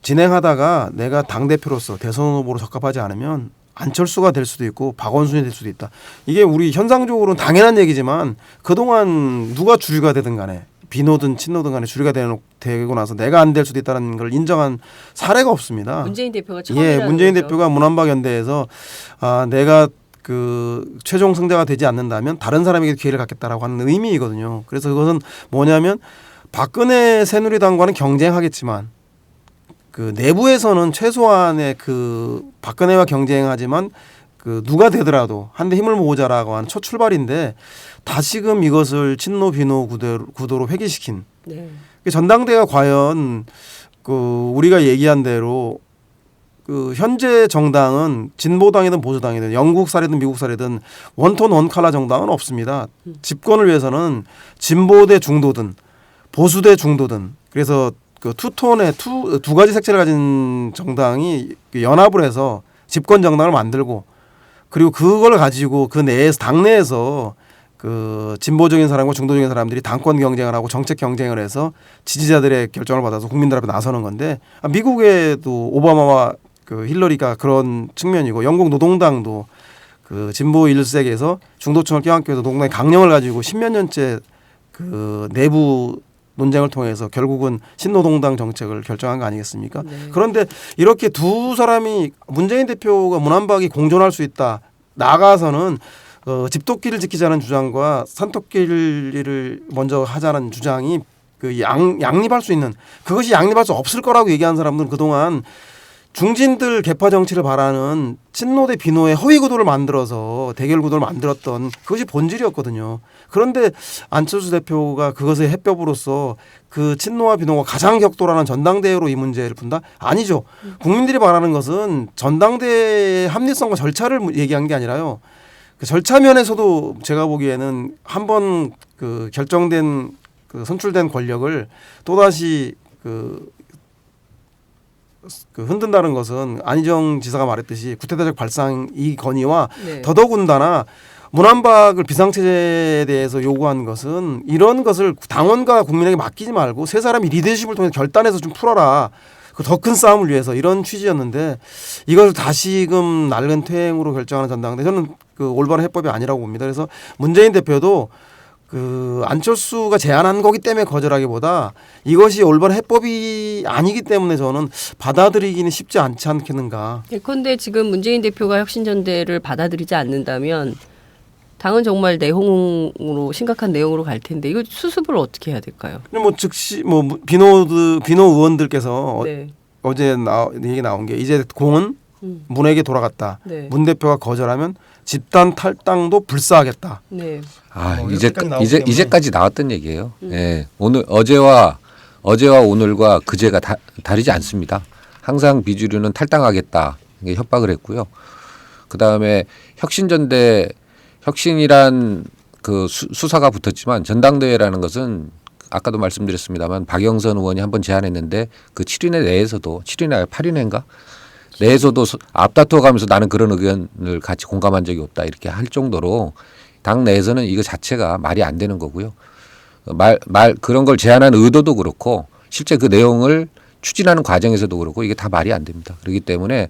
진행하다가 내가 당대표로서 대선 후보로 적합하지 않으면 안철수가 될 수도 있고 박원순이 될 수도 있다. 이게 우리 현상적으로는 당연한 얘기지만 그동안 누가 주류가 되든 간에 비노든 친노든 간에 주류가 되고 나서 내가 안 될 수도 있다는 걸 인정한 사례가 없습니다. 문재인 대표가 처음이라는 문재인 거죠. 대표가 문안박연대에서 내가 최종 승자가 되지 않는다면 다른 사람에게 기회를 갖겠다라고 하는 의미이거든요. 그래서 그것은 뭐냐면 박근혜 새누리당과는 경쟁하겠지만 내부에서는 최소한의 박근혜와 경쟁하지만 누가 되더라도 한데 힘을 모으자라고 한 첫 출발인데 다시금 이것을 친노 비노 구도로 회귀시킨 네. 전당대가 과연 우리가 얘기한 대로 현재 정당은 진보당이든 보수당이든 영국 사례든 미국 사례든 원톤 원칼라 정당은 없습니다. 집권을 위해서는 진보 대 중도든 보수 대 중도든 그래서 투톤의 두 가지 색채를 가진 정당이 연합을 해서 집권 정당을 만들고 그리고 그걸 가지고 그 내에서 당내에서 그 진보적인 사람과 중도적인 사람들이 당권 경쟁을 하고 정책 경쟁을 해서 지지자들의 결정을 받아서 국민들 앞에 나서는 건데 미국에도 오바마와 그 힐러리가 그런 측면이고 영국 노동당도 그 진보 일색에서 중도층을 껴안기 위해서 노동당의 강령을 가지고 십몇 년째 그 내부 논쟁을 통해서 결국은 신노동당 정책을 결정한 거 아니겠습니까? 네. 그런데 이렇게 두 사람이 문재인 대표가 문안박이 공존할 수 있다. 나가서는 집토끼를 지키자는 주장과 산토끼를 먼저 하자는 주장이 그 양립할 수 있는 그것이 양립할 수 없을 거라고 얘기한 사람들은 그동안 중진들 개파 정치를 바라는 친노 대 비노의 허위 구도를 만들어서 대결 구도를 만들었던 그것이 본질이었거든요. 그런데 안철수 대표가 그것의 해법으로서 그 친노와 비노가 가장 격돌하는 전당대회로 이 문제를 푼다? 아니죠. 국민들이 바라는 것은 전당대회의 합리성과 절차를 얘기한 게 아니라요. 그 절차 면에서도 제가 보기에는 한번 그 결정된 그 선출된 권력을 또다시 그 흔든다는 것은 안희정 지사가 말했듯이 구태타적 발상 이 건의와 네. 더더군다나 문안박을 비상체제에 대해서 요구한 것은 이런 것을 당원과 국민에게 맡기지 말고 세 사람이 리더십을 통해 결단해서 좀 풀어라. 그 더 큰 싸움을 위해서 이런 취지였는데 이걸 다시금 낡은 퇴행으로 결정하는 전당대 저는 그 올바른 해법이 아니라고 봅니다. 그래서 문재인 대표도 그 안철수가 제안한 거기 때문에 거절하기보다 이것이 올바른 해법이 아니기 때문에 저는 받아들이기는 쉽지 않지 않겠는가. 예컨대 지금 문재인 대표가 혁신전대를 받아들이지 않는다면 당은 정말 내홍으로 심각한 내용으로 갈 텐데 이거 수습을 어떻게 해야 될까요? 뭐 즉시 뭐 비노 의원들께서 네. 어제 얘기 나온 게 이제 공은 문에게 돌아갔다. 네. 문 대표가 거절하면 집단 탈당도 불사하겠다. 네. 이렇게까지 나오기 때문에. 이제까지 나왔던 얘기예요. 예. 오늘 어제와 오늘과 그제가 다르지 않습니다. 항상 비주류는 탈당하겠다 이게 협박을 했고요. 그 다음에 혁신이란 그 수사가 붙었지만 전당대회라는 것은 아까도 말씀드렸습니다만 박영선 의원이 한번 제안했는데 그 7인회 내에서도 7인회 8인회인가 내에서도 앞다퉈가면서 나는 그런 의견을 같이 공감한 적이 없다 이렇게 할 정도로 당 내에서는 이거 자체가 말이 안 되는 거고요. 그런 걸 제안한 의도도 그렇고 실제 그 내용을 추진하는 과정에서도 그렇고 이게 다 말이 안 됩니다. 그렇기 때문에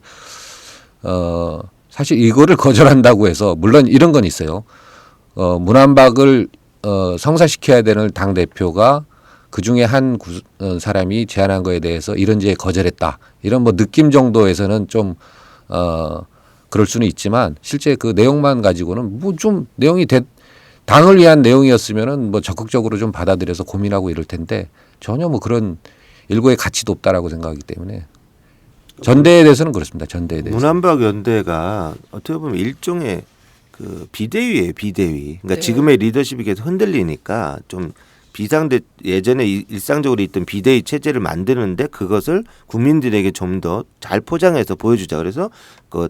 사실 이거를 거절한다고 해서 물론 이런 건 있어요. 문안박을 성사시켜야 되는 당 대표가 그 중에 한 사람이 제안한 거에 대해서 이런지에 거절했다. 이런 뭐 느낌 정도에서는 좀 그럴 수는 있지만 실제 그 내용만 가지고는 뭐 좀 내용이 당을 위한 내용이었으면은 뭐 적극적으로 좀 받아들여서 고민하고 이럴 텐데 전혀 뭐 그런 일고의 가치도 없다라고 생각하기 때문에 전대에 대해서는 그렇습니다. 전대에 대해서. 문안박 연대가 어떻게 보면 일종의 그 비대위예요. 비대위. 그러니까 네. 지금의 리더십이 계속 흔들리니까 좀 예전에 일상적으로 있던 비대위 체제를 만드는데 그것을 국민들에게 좀 더 잘 포장해서 보여주자. 그래서 그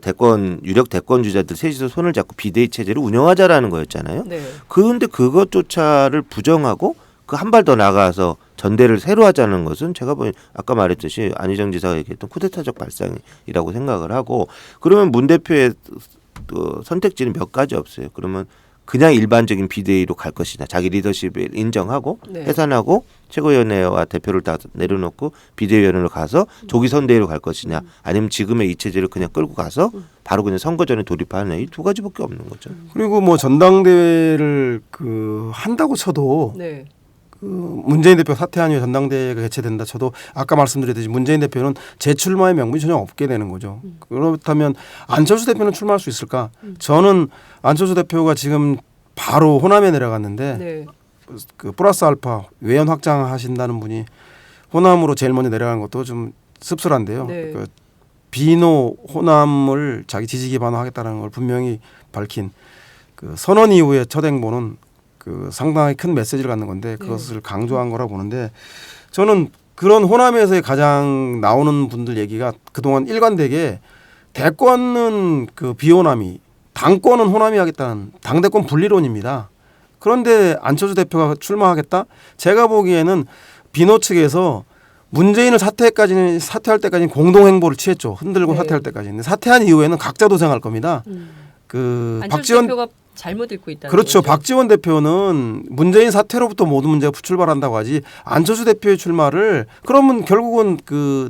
유력 대권 주자들 셋이서 손을 잡고 비대위 체제를 운영하자라는 거였잖아요. 네. 그런데 그것조차를 부정하고 그 한 발 더 나가서 전대를 새로 하자는 것은 제가 보기엔 아까 말했듯이 안희정 지사가 얘기했던 쿠데타적 발상이라고 생각을 하고 그러면 문 대표의 선택지는 몇 가지 없어요. 그러면 그냥 일반적인 비대위로 갈 것이냐 자기 리더십을 인정하고 네. 해산하고 최고위원회와 대표를 다 내려놓고 비대위원회로 가서 조기 선대위로 갈 것이냐 아니면 지금의 이 체제를 그냥 끌고 가서 바로 그냥 선거전에 돌입하느냐 이 두 가지밖에 없는 거죠. 그리고 뭐 전당대회를 한다고 쳐도 네. 문재인 대표 사퇴한 이후에 전당대회가 개최된다 쳐도 아까 말씀드렸듯이 문재인 대표는 재출마의 명분이 전혀 없게 되는 거죠. 그렇다면 안철수 대표는 출마할 수 있을까? 저는 안철수 대표가 지금 바로 호남에 내려갔는데 네. 그 플러스 알파 외연 확장하신다는 분이 호남으로 제일 먼저 내려간 것도 좀 씁쓸한데요. 네. 그 비노 호남을 자기 지지 기반화하겠다는 걸 분명히 밝힌 그 선언 이후의 첫 행보는 그 상당히 큰 메시지를 갖는 건데 그것을 강조한 거라고 보는데 저는 그런 호남에서의 가장 나오는 분들 얘기가 그동안 일관되게 대권은 그 비호남이 당권은 호남이 하겠다는 당대권 분리론입니다. 그런데 안철수 대표가 출마하겠다? 제가 보기에는 비노 측에서 문재인을 사퇴할 때까지는 공동 행보를 취했죠. 흔들고 네. 사퇴할 때까지는. 사퇴한 이후에는 각자 도생할 겁니다. 그 안철수 박지원 대표가 잘못 읽고 있다는 그렇죠. 거죠. 박지원 대표는 문재인 사퇴로부터 모든 문제가 출발한다고 하지 안철수 대표의 출마를 그러면 결국은 그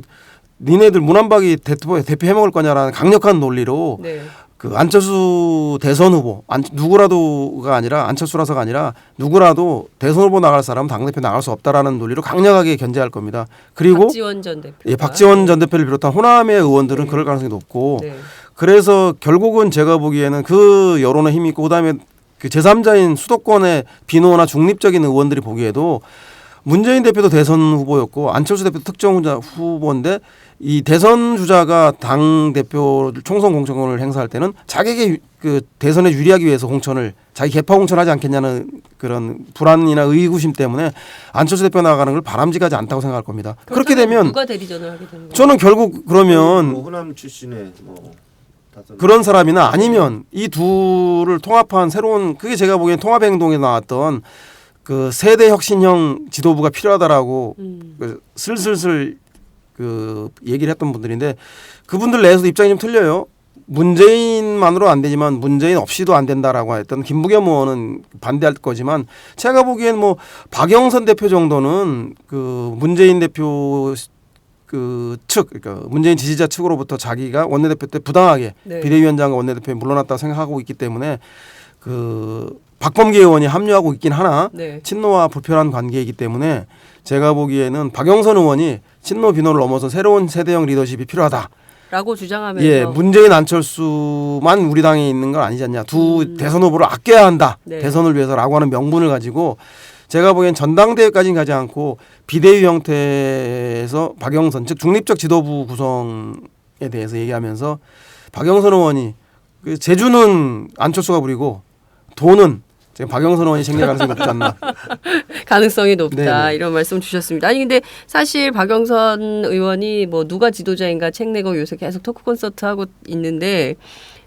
니네들 문한박이 대표 해먹을 거냐라는 강력한 논리로 네. 그 안철수 대선 후보 누구라도가 아니라 안철수라서가 아니라 누구라도 대선 후보 나갈 사람은 당대표 나갈 수 없다라는 논리로 강력하게 견제할 겁니다. 그리고 박지원 전 대표. 예, 박지원 전 대표를 비롯한 호남의 의원들은 그럴 가능성이 높고 네. 그래서 결국은 제가 보기에는 그 여론의 힘이 있고 그다음에 그 제3자인 수도권의 비노나 중립적인 의원들이 보기에도 문재인 대표도 대선 후보였고 안철수 대표도 특정 후보인데 이 대선 주자가 당 대표 총선 공천권을 행사할 때는 자기에게 그 대선에 유리하기 위해서 공천을 자기 개파 공천하지 않겠냐는 그런 불안이나 의구심 때문에 안철수 대표 나가는 걸 바람직하지 않다고 생각할 겁니다. 그렇게 되면 누가 대리전을 하게 되는 거예요? 저는 결국 그러면 호남 출신의 그런 사람이나 아니면 이 둘을 통합한 새로운 그게 제가 보기엔 통합행동에 나왔던 그 세대 혁신형 지도부가 필요하다라고 그 슬슬슬 그 얘기를 했던 분들인데 그분들 내에서도 입장이 좀 틀려요. 문재인만으로 안 되지만 문재인 없이도 안 된다라고 했던 김부겸 의원은 반대할 거지만 제가 보기엔 뭐 박영선 대표 정도는 그 문재인 대표 그 측, 그러니까 문재인 지지자 측으로부터 자기가 원내대표 때 부당하게 네. 비대위원장과 원내대표에 물러났다고 생각하고 있기 때문에 그 박범계 의원이 합류하고 있긴 하나 네. 친노와 불편한 관계이기 때문에 제가 보기에는 박영선 의원이 친노 비노를 넘어서 새로운 세대형 리더십이 필요하다. 라고 주장하면서 예, 문재인 안철수만 우리 당에 있는 건 아니지 않냐. 두 대선 후보를 아껴야 한다. 네. 대선을 위해서라고 하는 명분을 가지고 제가 보기엔 전당대회까지는 가지 않고 비대위 형태에서 박영선 즉 중립적 지도부 구성에 대해서 얘기하면서 박영선 의원이 그 제주는 안철수가 부리고 돈은 지금 박영선 의원이 챙길 가능성이 높지 않나. 가능성이 높다 네네. 이런 말씀 주셨습니다. 아니 근데 사실 박영선 의원이 뭐 누가 지도자인가 책 내고 요새 계속 토크 콘서트 하고 있는데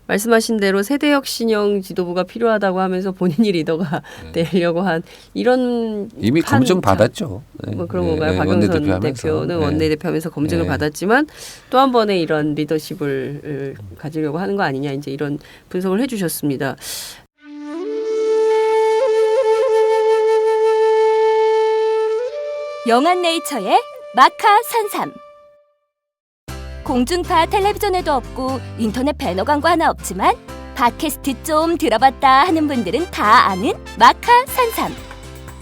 말씀하신 대로 세대혁신형 지도부가 필요하다고 하면서 본인이 리더가 되려고 한 이런 이미 검증 받았죠. 네. 뭐 그런 건가요? 네, 박영선 원내대표하면서. 대표는 네. 원내대표하면서 검증을 네. 받았지만 또 한 번의 이런 리더십을 가지려고 하는 거 아니냐 이제 이런 분석을 해주셨습니다. 영한네이처의 마카산삼. 공중파 텔레비전에도 없고 인터넷 배너 광고 하나 없지만 팟캐스트 좀 들어봤다 하는 분들은 다 아는 마카산삼.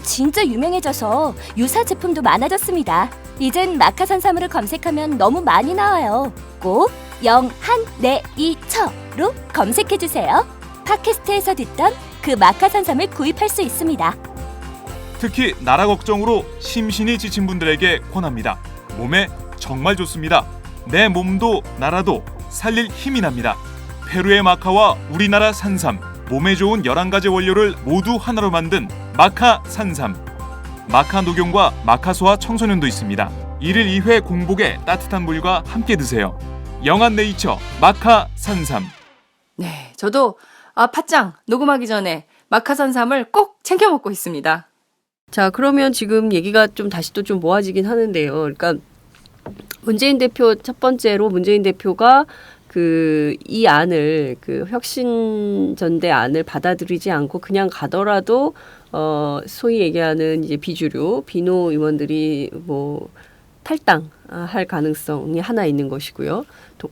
진짜 유명해져서 유사 제품도 많아졌습니다. 이젠 마카산삼을 검색하면 너무 많이 나와요. 꼭 영한네이처로 검색해주세요. 팟캐스트에서 듣던 그 마카산삼을 구입할 수 있습니다. 특히 나라 걱정으로 심신이 지친 분들에게 권합니다. 몸에 정말 좋습니다. 내 몸도 나라도 살릴 힘이 납니다. 페루의 마카와 우리나라 산삼, 몸에 좋은 11가지 원료를 모두 하나로 만든 마카 산삼. 마카 녹용과 마카소와 청소년도 있습니다. 1일 2회 공복에 따뜻한 물과 함께 드세요. 영한네이처 마카 산삼. 네, 저도 팟짱 녹음하기 전에 마카산삼을 꼭 챙겨 먹고 있습니다. 자, 그러면 지금 얘기가 좀 다시 또 좀 모아지긴 하는데요. 그러니까 문재인 대표 첫 번째로 문재인 대표가 그 이 안을 그 혁신전대 안을 받아들이지 않고 그냥 가더라도 소위 얘기하는 이제 비주류 비노 의원들이 뭐 탈당할 가능성이 하나 있는 것이고요.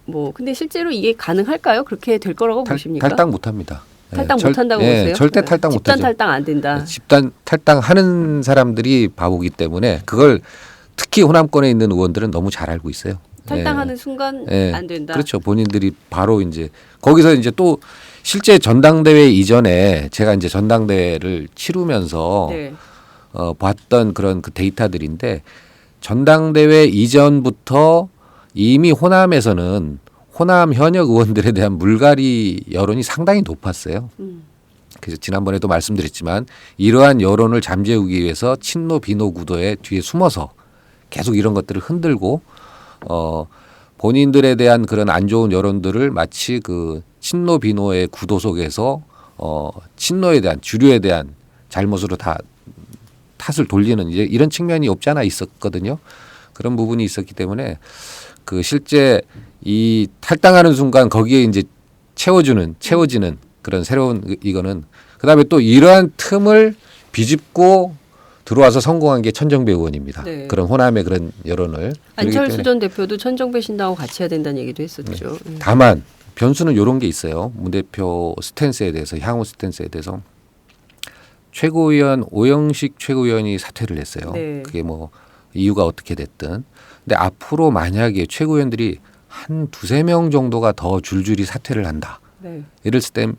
뭐 근데 실제로 이게 가능할까요? 그렇게 될 거라고 보십니까? 탈당 못합니다. 탈당 예, 못한다고 예, 보세요? 절대 네. 탈당 집단 못하죠. 탈당 안 된다. 집단 탈당하는 사람들이 바보기 때문에 그걸 특히 호남권에 있는 의원들은 너무 잘 알고 있어요. 탈당하는 순간 예, 안 된다. 그렇죠. 본인들이 바로 이제 거기서 이제 또 실제 전당대회 이전에 제가 이제 전당대회를 치르면서 네. 봤던 그런 그 데이터들인데 전당대회 이전부터 이미 호남에서는 호남 현역 의원들에 대한 물갈이 여론이 상당히 높았어요. 그래서 지난번에도 말씀드렸지만 이러한 여론을 잠재우기 위해서 친노 비노 구도의 뒤에 숨어서 계속 이런 것들을 흔들고 본인들에 대한 그런 안 좋은 여론들을 마치 그 친노 비노의 구도 속에서 친노에 대한 주류에 대한 잘못으로 다 탓을 돌리는 이제 이런 측면이 없지 않아 있었거든요. 그런 부분이 있었기 때문에 그 실제 이 탈당하는 순간 거기에 이제 채워지는 그런 새로운 이거는 그다음에 또 이러한 틈을 비집고 들어와서 성공한 게 천정배 의원입니다. 네. 그런 호남의 그런 여론을. 안철수 전 대표도 천정배 신당하고 같이 해야 된다는 얘기도 했었죠. 다만 변수는 이런 게 있어요. 문 대표 스탠스에 대해서 향후 스탠스에 대해서 최고위원 오영식 최고위원이 사퇴를 했어요. 네. 그게 뭐 이유가 어떻게 됐든. 근데 앞으로 만약에 최고위원들이 한 두세 명 정도가 더 줄줄이 사퇴를 한다. 네.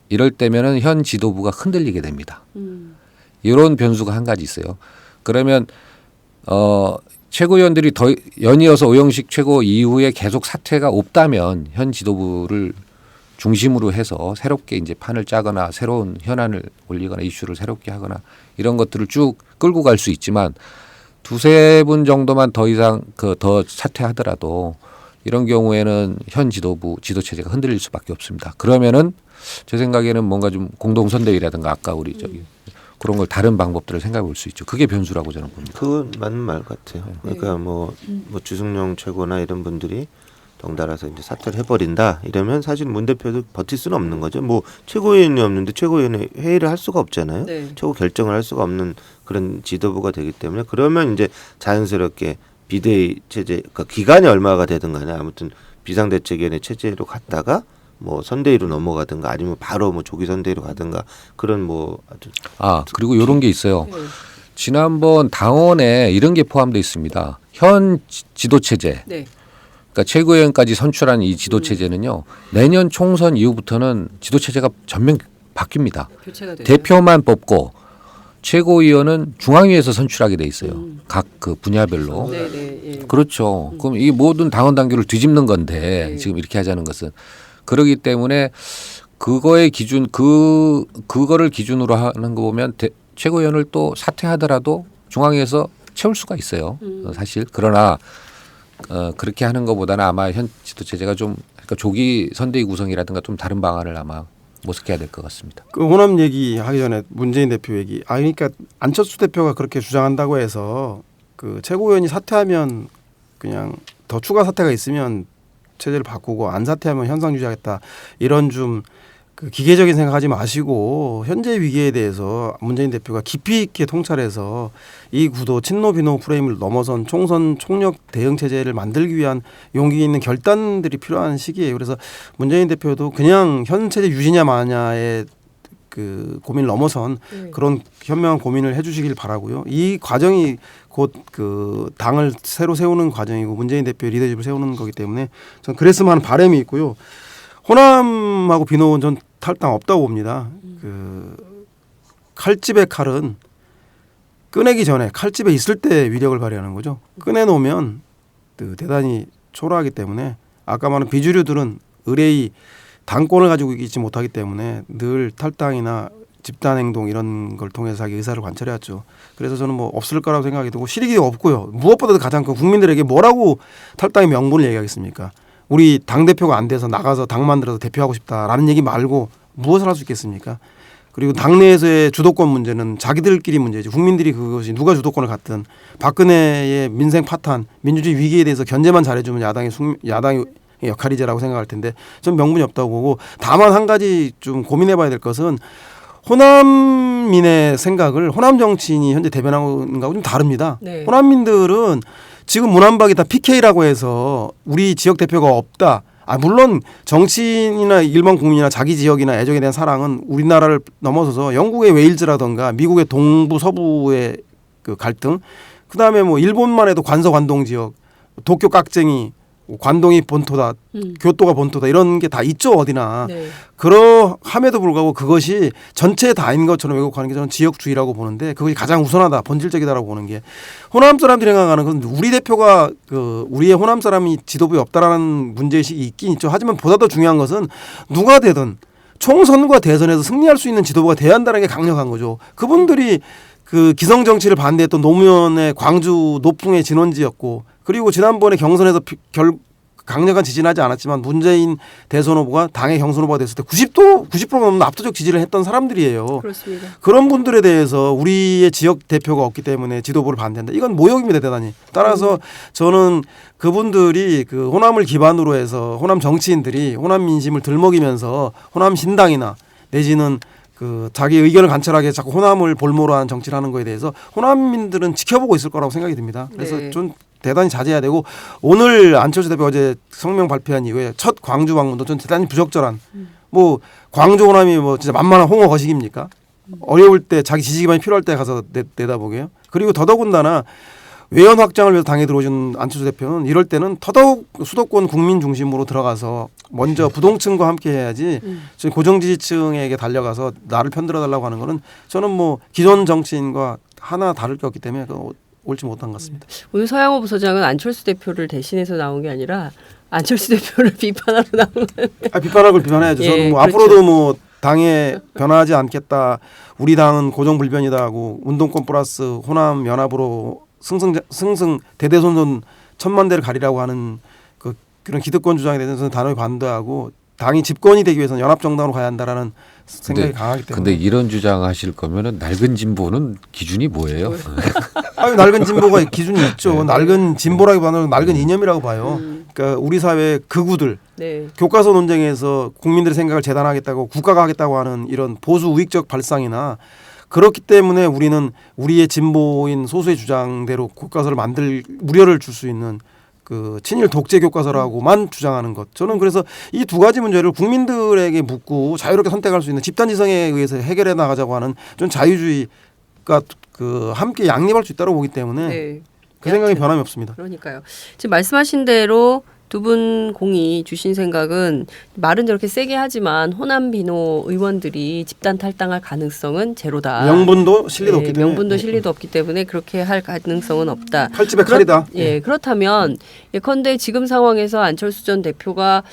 이럴 때면은 현 지도부가 흔들리게 됩니다. 이런 변수가 한 가지 있어요. 그러면 최고위원들이 더 연이어서 오영식 최고 이후에 계속 사퇴가 없다면 현 지도부를 중심으로 해서 새롭게 이제 판을 짜거나 새로운 현안을 올리거나 이슈를 새롭게 하거나 이런 것들을 쭉 끌고 갈 수 있지만 두세 분 정도만 더 이상 더 사퇴하더라도 이런 경우에는 현 지도부 지도 체제가 흔들릴 수밖에 없습니다. 그러면은 제 생각에는 뭔가 좀 공동 선대위라든가 아까 우리 저기 그런 걸 다른 방법들을 생각해 볼 수 있죠. 그게 변수라고 저는 봅니다. 그건 맞는 말 같아요. 그러니까 뭐 주승용 최고나 이런 분들이 덩달아서 이제 사퇴를 해버린다 이러면 사실 문 대표도 버틸 수는 없는 거죠. 뭐 최고위원이 없는데 최고위원회 회의를 할 수가 없잖아요. 네. 최고 결정을 할 수가 없는 그런 지도부가 되기 때문에 그러면 이제 자연스럽게 비대위 체제, 그러니까 기간이 얼마가 되든 간에 아무튼 비상대책위원회 체제로 갔다가 뭐 선대위로 넘어가든가 아니면 바로 뭐 조기 선대위로 가든가 그런 뭐 아주 그리고 이런 게 있어요. 지난번 당원에 이런 게 포함되어 있습니다. 현 지도 체제. 네. 그러니까 최고위원까지 선출한 이 지도 체제는요. 내년 총선 이후부터는 지도 체제가 전면 바뀝니다. 교체가 돼요. 대표만 뽑고 최고위원은 중앙위에서 선출하게 돼 있어요. 각 그 분야별로. 네네. 예. 그렇죠. 그럼 이 모든 당원 당규를 뒤집는 건데 네. 지금 이렇게 하자는 것은 그러기 때문에 그거의 기준 그거를 기준으로 하는 거 보면 최고위원을 또 사퇴하더라도 중앙위에서 채울 수가 있어요. 사실 그러나 그렇게 하는 것보다는 아마 현 지도 체제가 좀 그러니까 조기 선대위 구성이라든가 좀 다른 방안을 아마 모색해야 될 것 같습니다. 그 호남 얘기하기 전에 문재인 대표 얘기. 그러니까 안철수 대표가 그렇게 주장한다고 해서 그 최고위원이 사퇴하면 그냥 더 추가 사퇴가 있으면 체제를 바꾸고 안 사퇴하면 현상 유지하겠다 이런 좀 그 기계적인 생각하지 마시고 현재 위기에 대해서 문재인 대표가 깊이 있게 통찰해서 이 구도 친노 비노 프레임을 넘어선 총선 총력 대응 체제를 만들기 위한 용기 있는 결단들이 필요한 시기예요. 그래서 문재인 대표도 그냥 현 체제 유지냐 마냐의 그 고민을 넘어선 그런 현명한 고민을 해주시길 바라고요. 이 과정이 곧 그 당을 새로 세우는 과정이고 문재인 대표의 리더십을 세우는 거기 때문에 전 그랬으면 하는 바람이 있고요. 호남하고 비노는 전 탈당 없다고 봅니다. 그 칼집의 칼은 꺼내기 전에 칼집에 있을 때 위력을 발휘하는 거죠. 꺼내놓으면 대단히 초라하기 때문에 아까 말한 비주류들은 의뢰의 당권을 가지고 있지 못하기 때문에 늘 탈당이나 집단행동 이런 걸 통해서 자기 의사를 관철해왔죠. 그래서 저는 뭐 없을 거라고 생각이 들고 실익이 없고요. 무엇보다도 가장 큰 국민들에게 뭐라고 탈당의 명분을 얘기하겠습니까? 우리 당대표가 안 돼서 나가서 당 만들어서 대표하고 싶다라는 얘기 말고 무엇을 할 수 있겠습니까? 그리고 당내에서의 주도권 문제는 자기들끼리 문제지 국민들이 그것이 누가 주도권을 갖든 박근혜의 민생 파탄 민주주의 위기에 대해서 견제만 잘해주면 야당의 역할이지라고 생각할 텐데 전 명분이 없다고 보고 다만 한 가지 좀 고민해봐야 될 것은 호남민의 생각을 호남 정치인이 현재 대변하는 거하고 좀 다릅니다. 네. 호남민들은 지금 문한박이 다 PK라고 해서 우리 지역 대표가 없다. 물론 정치인이나 일반 국민이나 자기 지역이나 애정에 대한 사랑은 우리나라를 넘어서서 영국의 웨일즈라던가 미국의 동부 서부의 그 갈등, 그다음에 뭐 일본만 해도 관서 관동 지역, 도쿄 깍쟁이, 관동이 본토다, 교토가 본토다 이런 게 다 있죠 어디나. 네. 그러함에도 불구하고 그것이 전체 다인 것처럼 왜곡하는 게 저는 지역주의라고 보는데 그것이 가장 우선하다, 본질적이다라고 보는 게 호남 사람들이 생각하는 건 우리 대표가 우리의 호남 사람이 지도부에 없다라는 문제의식이 있긴 있죠. 하지만 보다 더 중요한 것은 누가 되든 총선과 대선에서 승리할 수 있는 지도부가 돼야 한다는 게 강력한 거죠. 그분들이 그 기성 정치를 반대했던 노무현의 광주 노풍의 진원지였고 그리고 지난번에 경선에서 강력한 지지는 하지 않았지만 문재인 대선 후보가 당의 경선 후보가 됐을 때 90% 넘는 압도적 지지를 했던 사람들이에요. 그렇습니다. 그런 분들에 대해서 우리의 지역 대표가 없기 때문에 지도부를 반대한다. 이건 모욕입니다, 대단히. 따라서 저는 그분들이 그 호남을 기반으로 해서 호남 정치인들이 호남 민심을 들먹이면서 호남 신당이나 내지는 그 자기 의견을 관철하게 자꾸 호남을 볼모로 하는 정치를 하는 거에 대해서 호남민들은 지켜보고 있을 거라고 생각이 듭니다. 그래서 네. 좀 대단히 자제해야 되고 오늘 안철수 대표 어제 성명 발표한 이후에 첫 광주 방문도 좀 대단히 부적절한 뭐 광주 호남이 뭐 진짜 만만한 홍어 거식입니까? 어려울 때 자기 지지 기반이 필요할 때 가서 내다보게요. 그리고 더더군다나 외연 확장을 위해서 당에 들어오신 안철수 대표는 이럴 때는 더더욱 수도권 국민 중심으로 들어가서 먼저 부동층과 함께 해야지 지금 고정 지지층에게 달려가서 나를 편들어 달라고 하는 거는 저는 뭐 기존 정치인과 하나 다를 게 없기 때문에 옳지 못한 것 같습니다. 오늘 서양호 부서장은 안철수 대표를 대신해서 나온 게 아니라 안철수 대표를 비판하러 나온 거예요. 비판할 걸 비판해야죠. 예, 저는 뭐 그렇죠. 앞으로도 뭐 당에 변하지 않겠다. 우리 당은 고정불변이다 하고 운동권 플러스 호남 연합으로 승승 대대손손 천만대를 가리라고 하는 그런 기득권 주장에 대해서는 단호히 반대하고 당이 집권이 되기 위해서는 연합정당으로 가야 한다라는 생각이 강하기 때문에. 근데 이런 주장하실 거면은 낡은 진보는 기준이 뭐예요? 아니, 낡은 진보가 기준이 있죠. 낡은 진보라기보다는 낡은 이념이라고 봐요. 그러니까 우리 사회 극우들 네. 교과서 논쟁에서 국민들의 생각을 재단하겠다고 국가가 하겠다고 하는 이런 보수 우익적 발상이나 그렇기 때문에 우리는 우리의 진보인 소수의 주장대로 교과서를 무료를 줄 수 있는 그 친일 독재 교과서라고만 주장하는 것. 저는 그래서 이 두 가지 문제를 국민들에게 묻고 자유롭게 선택할 수 있는 집단지성에 의해서 해결해 나가자고 하는 좀 자유주의가 그 함께 양립할 수 있다고 보기 때문에 네. 그 생각이 변함이 없습니다. 그러니까요. 지금 말씀하신 대로 두 분 공이 주신 생각은 말은 저렇게 세게 하지만 호남 비노 의원들이 집단 탈당할 가능성은 제로다. 명분도 실리도 없기 때문에. 명분도 실리도 없기 때문에 그렇게 할 가능성은 없다. 칼집에 칼이다. 예, 그렇다면 예컨대 지금 상황에서 안철수 전 대표가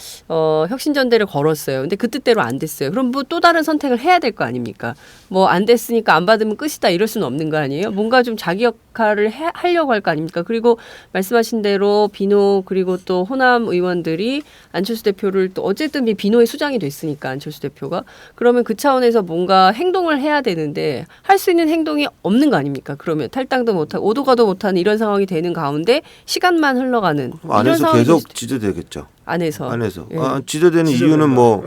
혁신전대를 걸었어요. 근데 그 뜻대로 안 됐어요. 그럼 뭐 또 다른 선택을 해야 될 거 아닙니까? 뭐 안 됐으니까 안 받으면 끝이다 이럴 수는 없는 거 아니에요? 뭔가 좀 자기 역할을 하려고 할 거 아닙니까? 그리고 말씀하신 대로 비노 그리고 또 호남 의원들이 안철수 대표를 또 어쨌든 비노의 수장이 됐으니까 안철수 대표가 그러면 그 차원에서 뭔가 행동을 해야 되는데 할 수 있는 행동이 없는 거 아닙니까? 그러면 탈당도 못하고 오도 가도 못하는 이런 상황이 되는 가운데 시간만 흘러가는 이런 안에서 상황이 계속 지도되겠죠. 안에서 예. 지도되는 이유는 뭐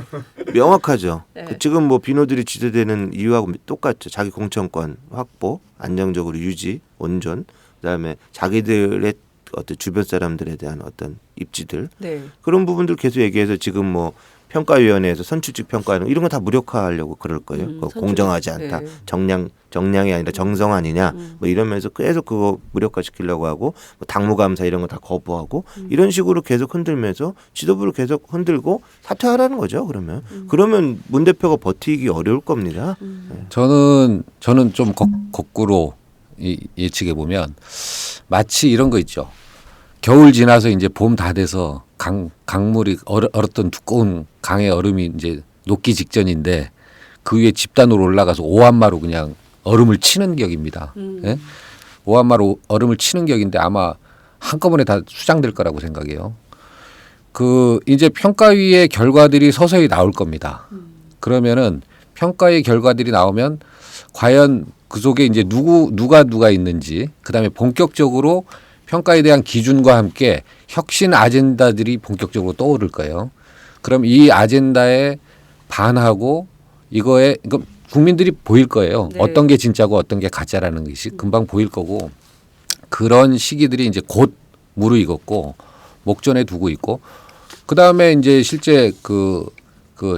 명확하죠. 네. 지금 뭐 비노들이 지도되는 이유하고 똑같죠. 자기 공천권 확보, 안정적으로 유지, 온전, 그다음에 자기들의 어떤 주변 사람들에 대한 어떤 입지들 네. 그런 부분들 계속 얘기해서 지금 뭐 평가위원회에서 선출직 평가하는 이런 거 다 무력화하려고 그럴 거예요. 공정하지 않다. 네. 정량이 아니라 정성 아니냐. 뭐 이러면서 계속 그거 무력화시키려고 하고 뭐 당무감사 이런 거 다 거부하고 이런 식으로 계속 흔들면서 지도부를 계속 흔들고 사퇴하라는 거죠. 그러면 문 대표가 버티기 어려울 겁니다. 저는 좀 거꾸로 예측해 보면 마치 이런 거 있죠. 겨울 지나서 이제 봄 다 돼서 강물이 얼었던 두꺼운 강의 얼음이 이제 녹기 직전인데 그 위에 집단으로 올라가서 오한마로 그냥 얼음을 치는 격입니다. 예? 오한마로 얼음을 치는 격인데 아마 한꺼번에 다 수장될 거라고 생각해요. 그 이제 평가위의 결과들이 서서히 나올 겁니다. 그러면은 평가의 결과들이 나오면 과연 그 속에 이제 누가 있는지 그다음에 본격적으로 평가에 대한 기준과 함께 혁신 아젠다들이 본격적으로 떠오를 거예요. 그럼 이 아젠다에 반하고 이거 국민들이 보일 거예요. 네. 어떤 게 진짜고 어떤 게 가짜라는 것이 금방 보일 거고 그런 시기들이 이제 곧 무르익었고 목전에 두고 있고 그다음에 이제 실제 그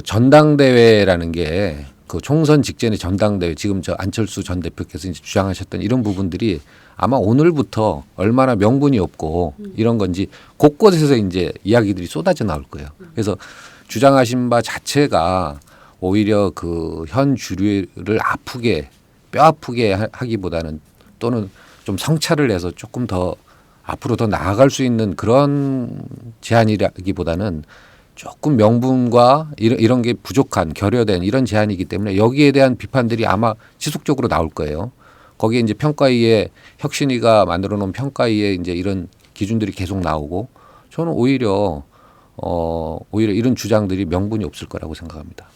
전당대회라는 게 그 총선 직전의 전당대회 지금 저 안철수 전 대표께서 이제 주장하셨던 이런 부분들이 아마 오늘부터 얼마나 명분이 없고 이런 건지 곳곳에서 이제 이야기들이 쏟아져 나올 거예요. 그래서 주장하신 바 자체가 오히려 그 현 주류를 뼈 아프게 하기보다는 또는 좀 성찰을 해서 조금 더 앞으로 더 나아갈 수 있는 그런 제안이라기보다는 조금 명분과 이런 게 부족한 결여된 이런 제안이기 때문에 여기에 대한 비판들이 아마 지속적으로 나올 거예요. 거기에 이제 평가위의 혁신위가 만들어 놓은 평가위의 이제 이런 기준들이 계속 나오고 저는 오히려 이런 주장들이 명분이 없을 거라고 생각합니다.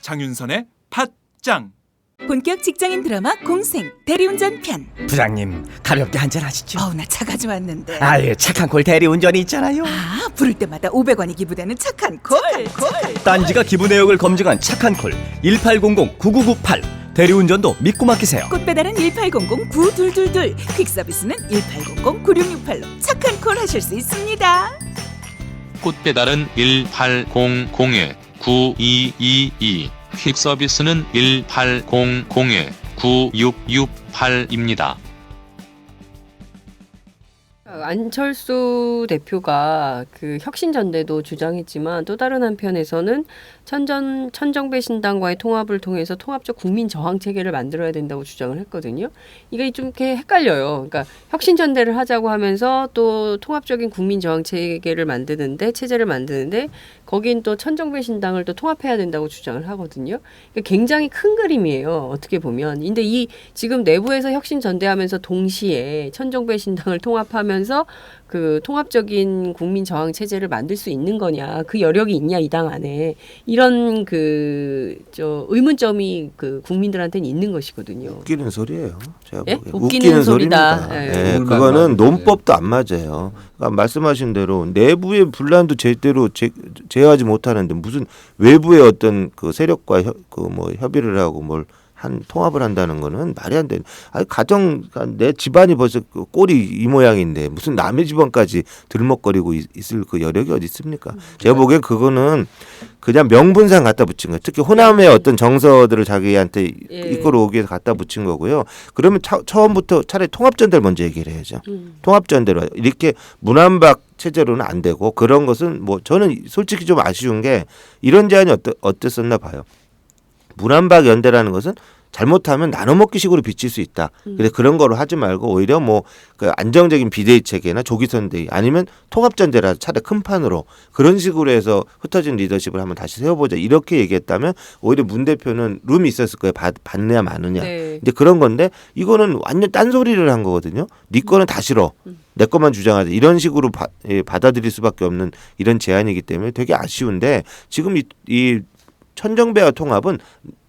장윤선의 팟짱 본격 직장인 드라마 공생 대리운전 편. 부장님 가볍게 한잔 하시죠. 나 차 가져왔는데. 아예 착한 콜 대리운전이 있잖아요. 부를 때마다 500원이 기부되는 착한 콜. 딴지가 기부 내역을 검증한 착한 콜 1800-9998 대리운전도 믿고 맡기세요. 꽃배달은 1800-9222, 퀵서비스는 1800-9668로 착한 콜 하실 수 있습니다. 꽃배달은 1800-9222, 퀵서비스는 1800-9668입니다. 안철수 대표가 그 혁신전대도 주장했지만 또 다른 한편에서는 천정배 신당과의 통합을 통해서 통합적 국민 저항 체계를 만들어야 된다고 주장을 했거든요. 이게 좀 이렇게 헷갈려요. 그러니까 혁신전대를 하자고 하면서 또 통합적인 국민 저항 체계를 체제를 만드는데 거긴 또 천정배 신당을 또 통합해야 된다고 주장을 하거든요. 그러니까 굉장히 큰 그림이에요. 어떻게 보면. 근데 이 지금 내부에서 혁신전대하면서 동시에 천정배 신당을 통합하면서 그 통합적인 국민 저항 체제를 만들 수 있는 거냐, 그 여력이 있냐 이 당 안에, 이런 의문점이 그 국민들한테는 있는 것이거든요. 웃기는 소리예요. 제가 예? 보기엔. 웃기는 소리다. 소리입니다. 예. 예, 그거는 논법도 안 맞아요. 그러니까 말씀하신 대로 내부의 분란도 제대로 제어하지 못하는데 무슨 외부의 어떤 그 세력과 협의를 하고 뭘 통합을 한다는 거는 말이 안 되는. 내 집안이 벌써 꼴이 이 모양인데 무슨 남의 집안까지 들먹거리고 있을 그 여력이 어디 있습니까? 제가 보기엔 그거는 그냥 명분상 갖다 붙인 거예요. 특히 호남의 어떤 정서들을 자기한테 이끌어오기 위해서 갖다 붙인 거고요. 그러면 처음부터 차라리 통합전대를 먼저 얘기를 해야죠. 통합전대로 이렇게 문안박 체제로는 안 되고, 그런 것은 저는 솔직히 좀 아쉬운 게 이런 제안이 어땠었나 봐요. 문안박 연대라는 것은 잘못하면 나눠먹기 식으로 비칠 수 있다. 근데 그런 거로 하지 말고 오히려 그 안정적인 비대위 체계나 조기선대위 아니면 통합전대라 차라리 큰 판으로 그런 식으로 해서 흩어진 리더십을 한번 다시 세워보자, 이렇게 얘기했다면 오히려 문 대표는 룸이 있었을 거예요. 받느냐 마느냐. 네. 근데 그런 건데 이거는 완전 딴소리를 한 거거든요. 네 거는 다 싫어. 내 것만 주장하자. 이런 식으로 받아들일 수밖에 없는 이런 제안이기 때문에 되게 아쉬운데, 지금 이 천정배와 통합은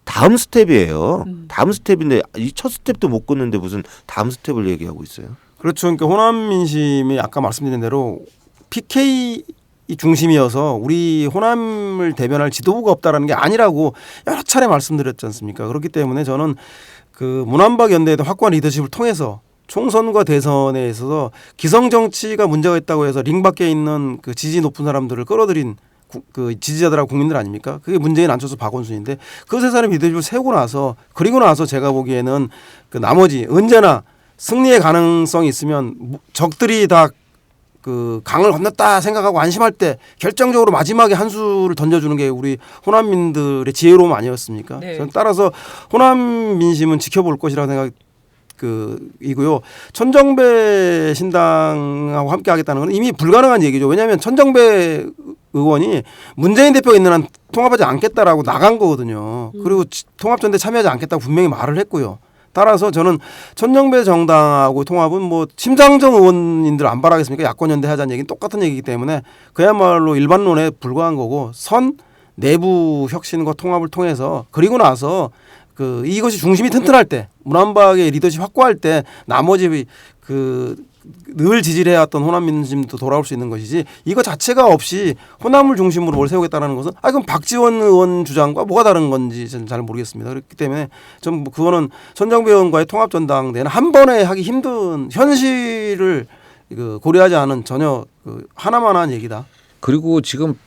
다음 스텝이에요. 다음 스텝인데 이 첫 스텝도 못 걷는데 무슨 다음 스텝을 얘기하고 있어요. 그렇죠. 그러니까 호남 민심이 아까 말씀드린 대로 PK 중심이어서 우리 호남을 대변할 지도부가 없다라는 게 아니라고 여러 차례 말씀드렸지 않습니까? 그렇기 때문에 저는 그 문안박 연대의 확고한 리더십을 통해서 총선과 대선에 있어서 기성 정치가 문제가 있다고 해서 링 밖에 있는 그 지지 높은 사람들을 끌어들인 그 지지자들하고 국민들 아닙니까? 그게 문재인, 안철수, 박원순인데 그 세 사람이 리더십을 세우고 나서, 그리고 나서 제가 보기에는 그 나머지 언제나 승리의 가능성이 있으면 적들이 다 그 강을 건넜다 생각하고 안심할 때 결정적으로 마지막에 한 수를 던져주는 게 우리 호남민들의 지혜로움 아니었습니까? 네. 저는 따라서 호남 민심은 지켜볼 것이라고 생각. 이고요. 천정배 신당하고 함께 하겠다는 건 이미 불가능한 얘기죠. 왜냐하면 천정배 의원이 문재인 대표가 있는 한 통합하지 않겠다라고 나간 거거든요. 그리고 통합전대 참여하지 않겠다고 분명히 말을 했고요. 따라서 저는 천정배 정당하고 통합은 심상정 의원님들 안 바라겠습니까? 야권연대 하자는 얘기는 똑같은 얘기이기 때문에 그야말로 일반론에 불과한 거고, 내부 혁신과 통합을 통해서, 그리고 나서 이것이 중심이 튼튼할 때, 문안박의 리더십 확고할 때 나머지 늘 지지를 해왔던 호남 민심도 돌아올 수 있는 것이지, 이거 자체가 없이 호남을 중심으로 뭘 세우겠다라는 것은 그럼 박지원 의원 주장과 뭐가 다른 건지 저는 잘 모르겠습니다. 그렇기 때문에 좀 그거는 천정배 의원과의 통합전당대회는 한 번에 하기 힘든, 현실을 고려하지 않은 전혀 하나만한 얘기다. 그리고 지금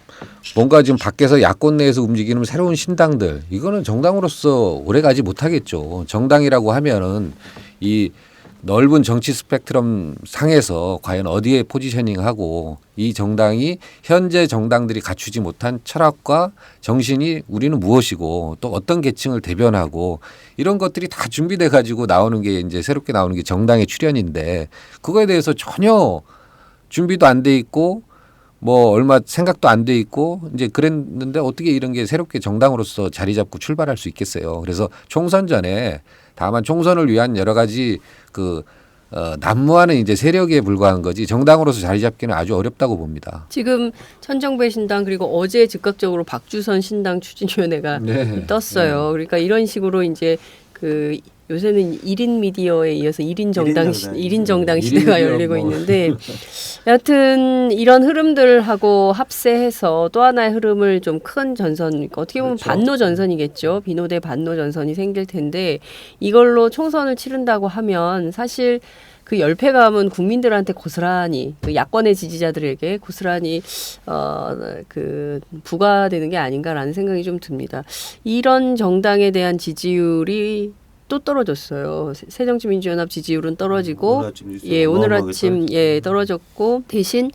뭔가 지금 밖에서 야권 내에서 움직이는 새로운 신당들, 이거는 정당으로서 오래가지 못하겠죠. 정당이라고 하면은 이 넓은 정치 스펙트럼 상에서 과연 어디에 포지셔닝하고, 이 정당이 현재 정당들이 갖추지 못한 철학과 정신이 우리는 무엇이고 또 어떤 계층을 대변하고, 이런 것들이 다 준비돼 가지고 나오는 게 이제 새롭게 나오는 게 정당의 출현인데, 그거에 대해서 전혀 준비도 안 돼 있고 얼마 생각도 안 돼 있고 이제 그랬는데 어떻게 이런 게 새롭게 정당으로서 자리 잡고 출발할 수 있겠어요. 그래서 총선 전에 다만 총선을 위한 여러 가지 난무하는 이제 세력에 불과한 거지, 정당으로서 자리 잡기는 아주 어렵다고 봅니다. 지금 천정배 신당, 그리고 어제 즉각적으로 박주선 신당 추진위원회가 떴어요. 그러니까 이런 식으로 이제 그 요새는 1인 미디어에 이어서 1인 정당 정당. 시대가 열리고 있는데 여하튼 이런 흐름들하고 합세해서 또 하나의 흐름을 좀 큰 전선, 어떻게 보면 반노 전선이겠죠. 비노 대 반노 전선이 생길 텐데 이걸로 총선을 치른다고 하면 사실 그 열패감은 국민들한테 고스란히 그 야권의 지지자들에게 고스란히 그 부과되는 게 아닌가라는 생각이 좀 듭니다. 이런 정당에 대한 지지율이 또 떨어졌어요. 새정치민주연합 지지율은 떨어지고 오늘 아침 떨어졌고 대신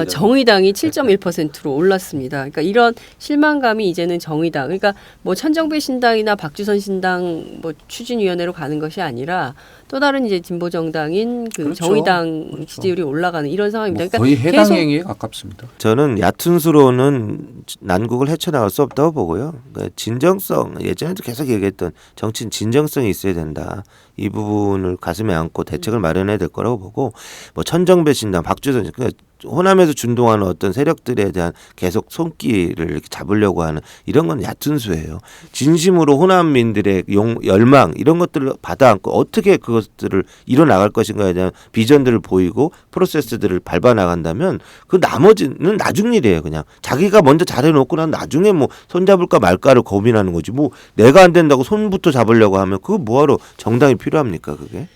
정의당이 7.1%로 올랐습니다. 그러니까 이런 실망감이 이제는 정의당, 그러니까 뭐 천정배 신당이나 박주선 신당 뭐 추진위원회로 가는 것이 아니라 또 다른 이제 진보 정당인 그 그렇죠. 정의당 그렇죠. 지지율이 올라가는 이런 상황입니다. 뭐 그러니까 거의 해당 계속 행위에 가깝습니다. 저는 얕은수로는 난국을 헤쳐나갈 수 없다고 보고요. 그러니까 진정성, 예전에도 계속 얘기했던 정치인 진정성이 있어야 된다. 이 부분을 가슴에 안고 대책을 마련해야 될 거라고 보고, 뭐 천정배 신당, 박주선, 그러니까 호남에서 준동하는 어떤 세력들에 대한 계속 손길을 이렇게 잡으려고 하는 이런 건 얕은 수예요. 진심으로 호남민들의 열망 이런 것들을 받아안고 어떻게 그것들을 이뤄나갈 것인가에 대한 비전들을 보이고 프로세스들을 밟아나간다면 그 나머지는 나중 일이에요. 그냥 자기가 먼저 잘해놓고 난 나중에 뭐 손잡을까 말까를 고민하는 거지. 뭐 내가 안 된다고 손부터 잡으려고 하면 그거 뭐하러 정당이 필요합니까 그게?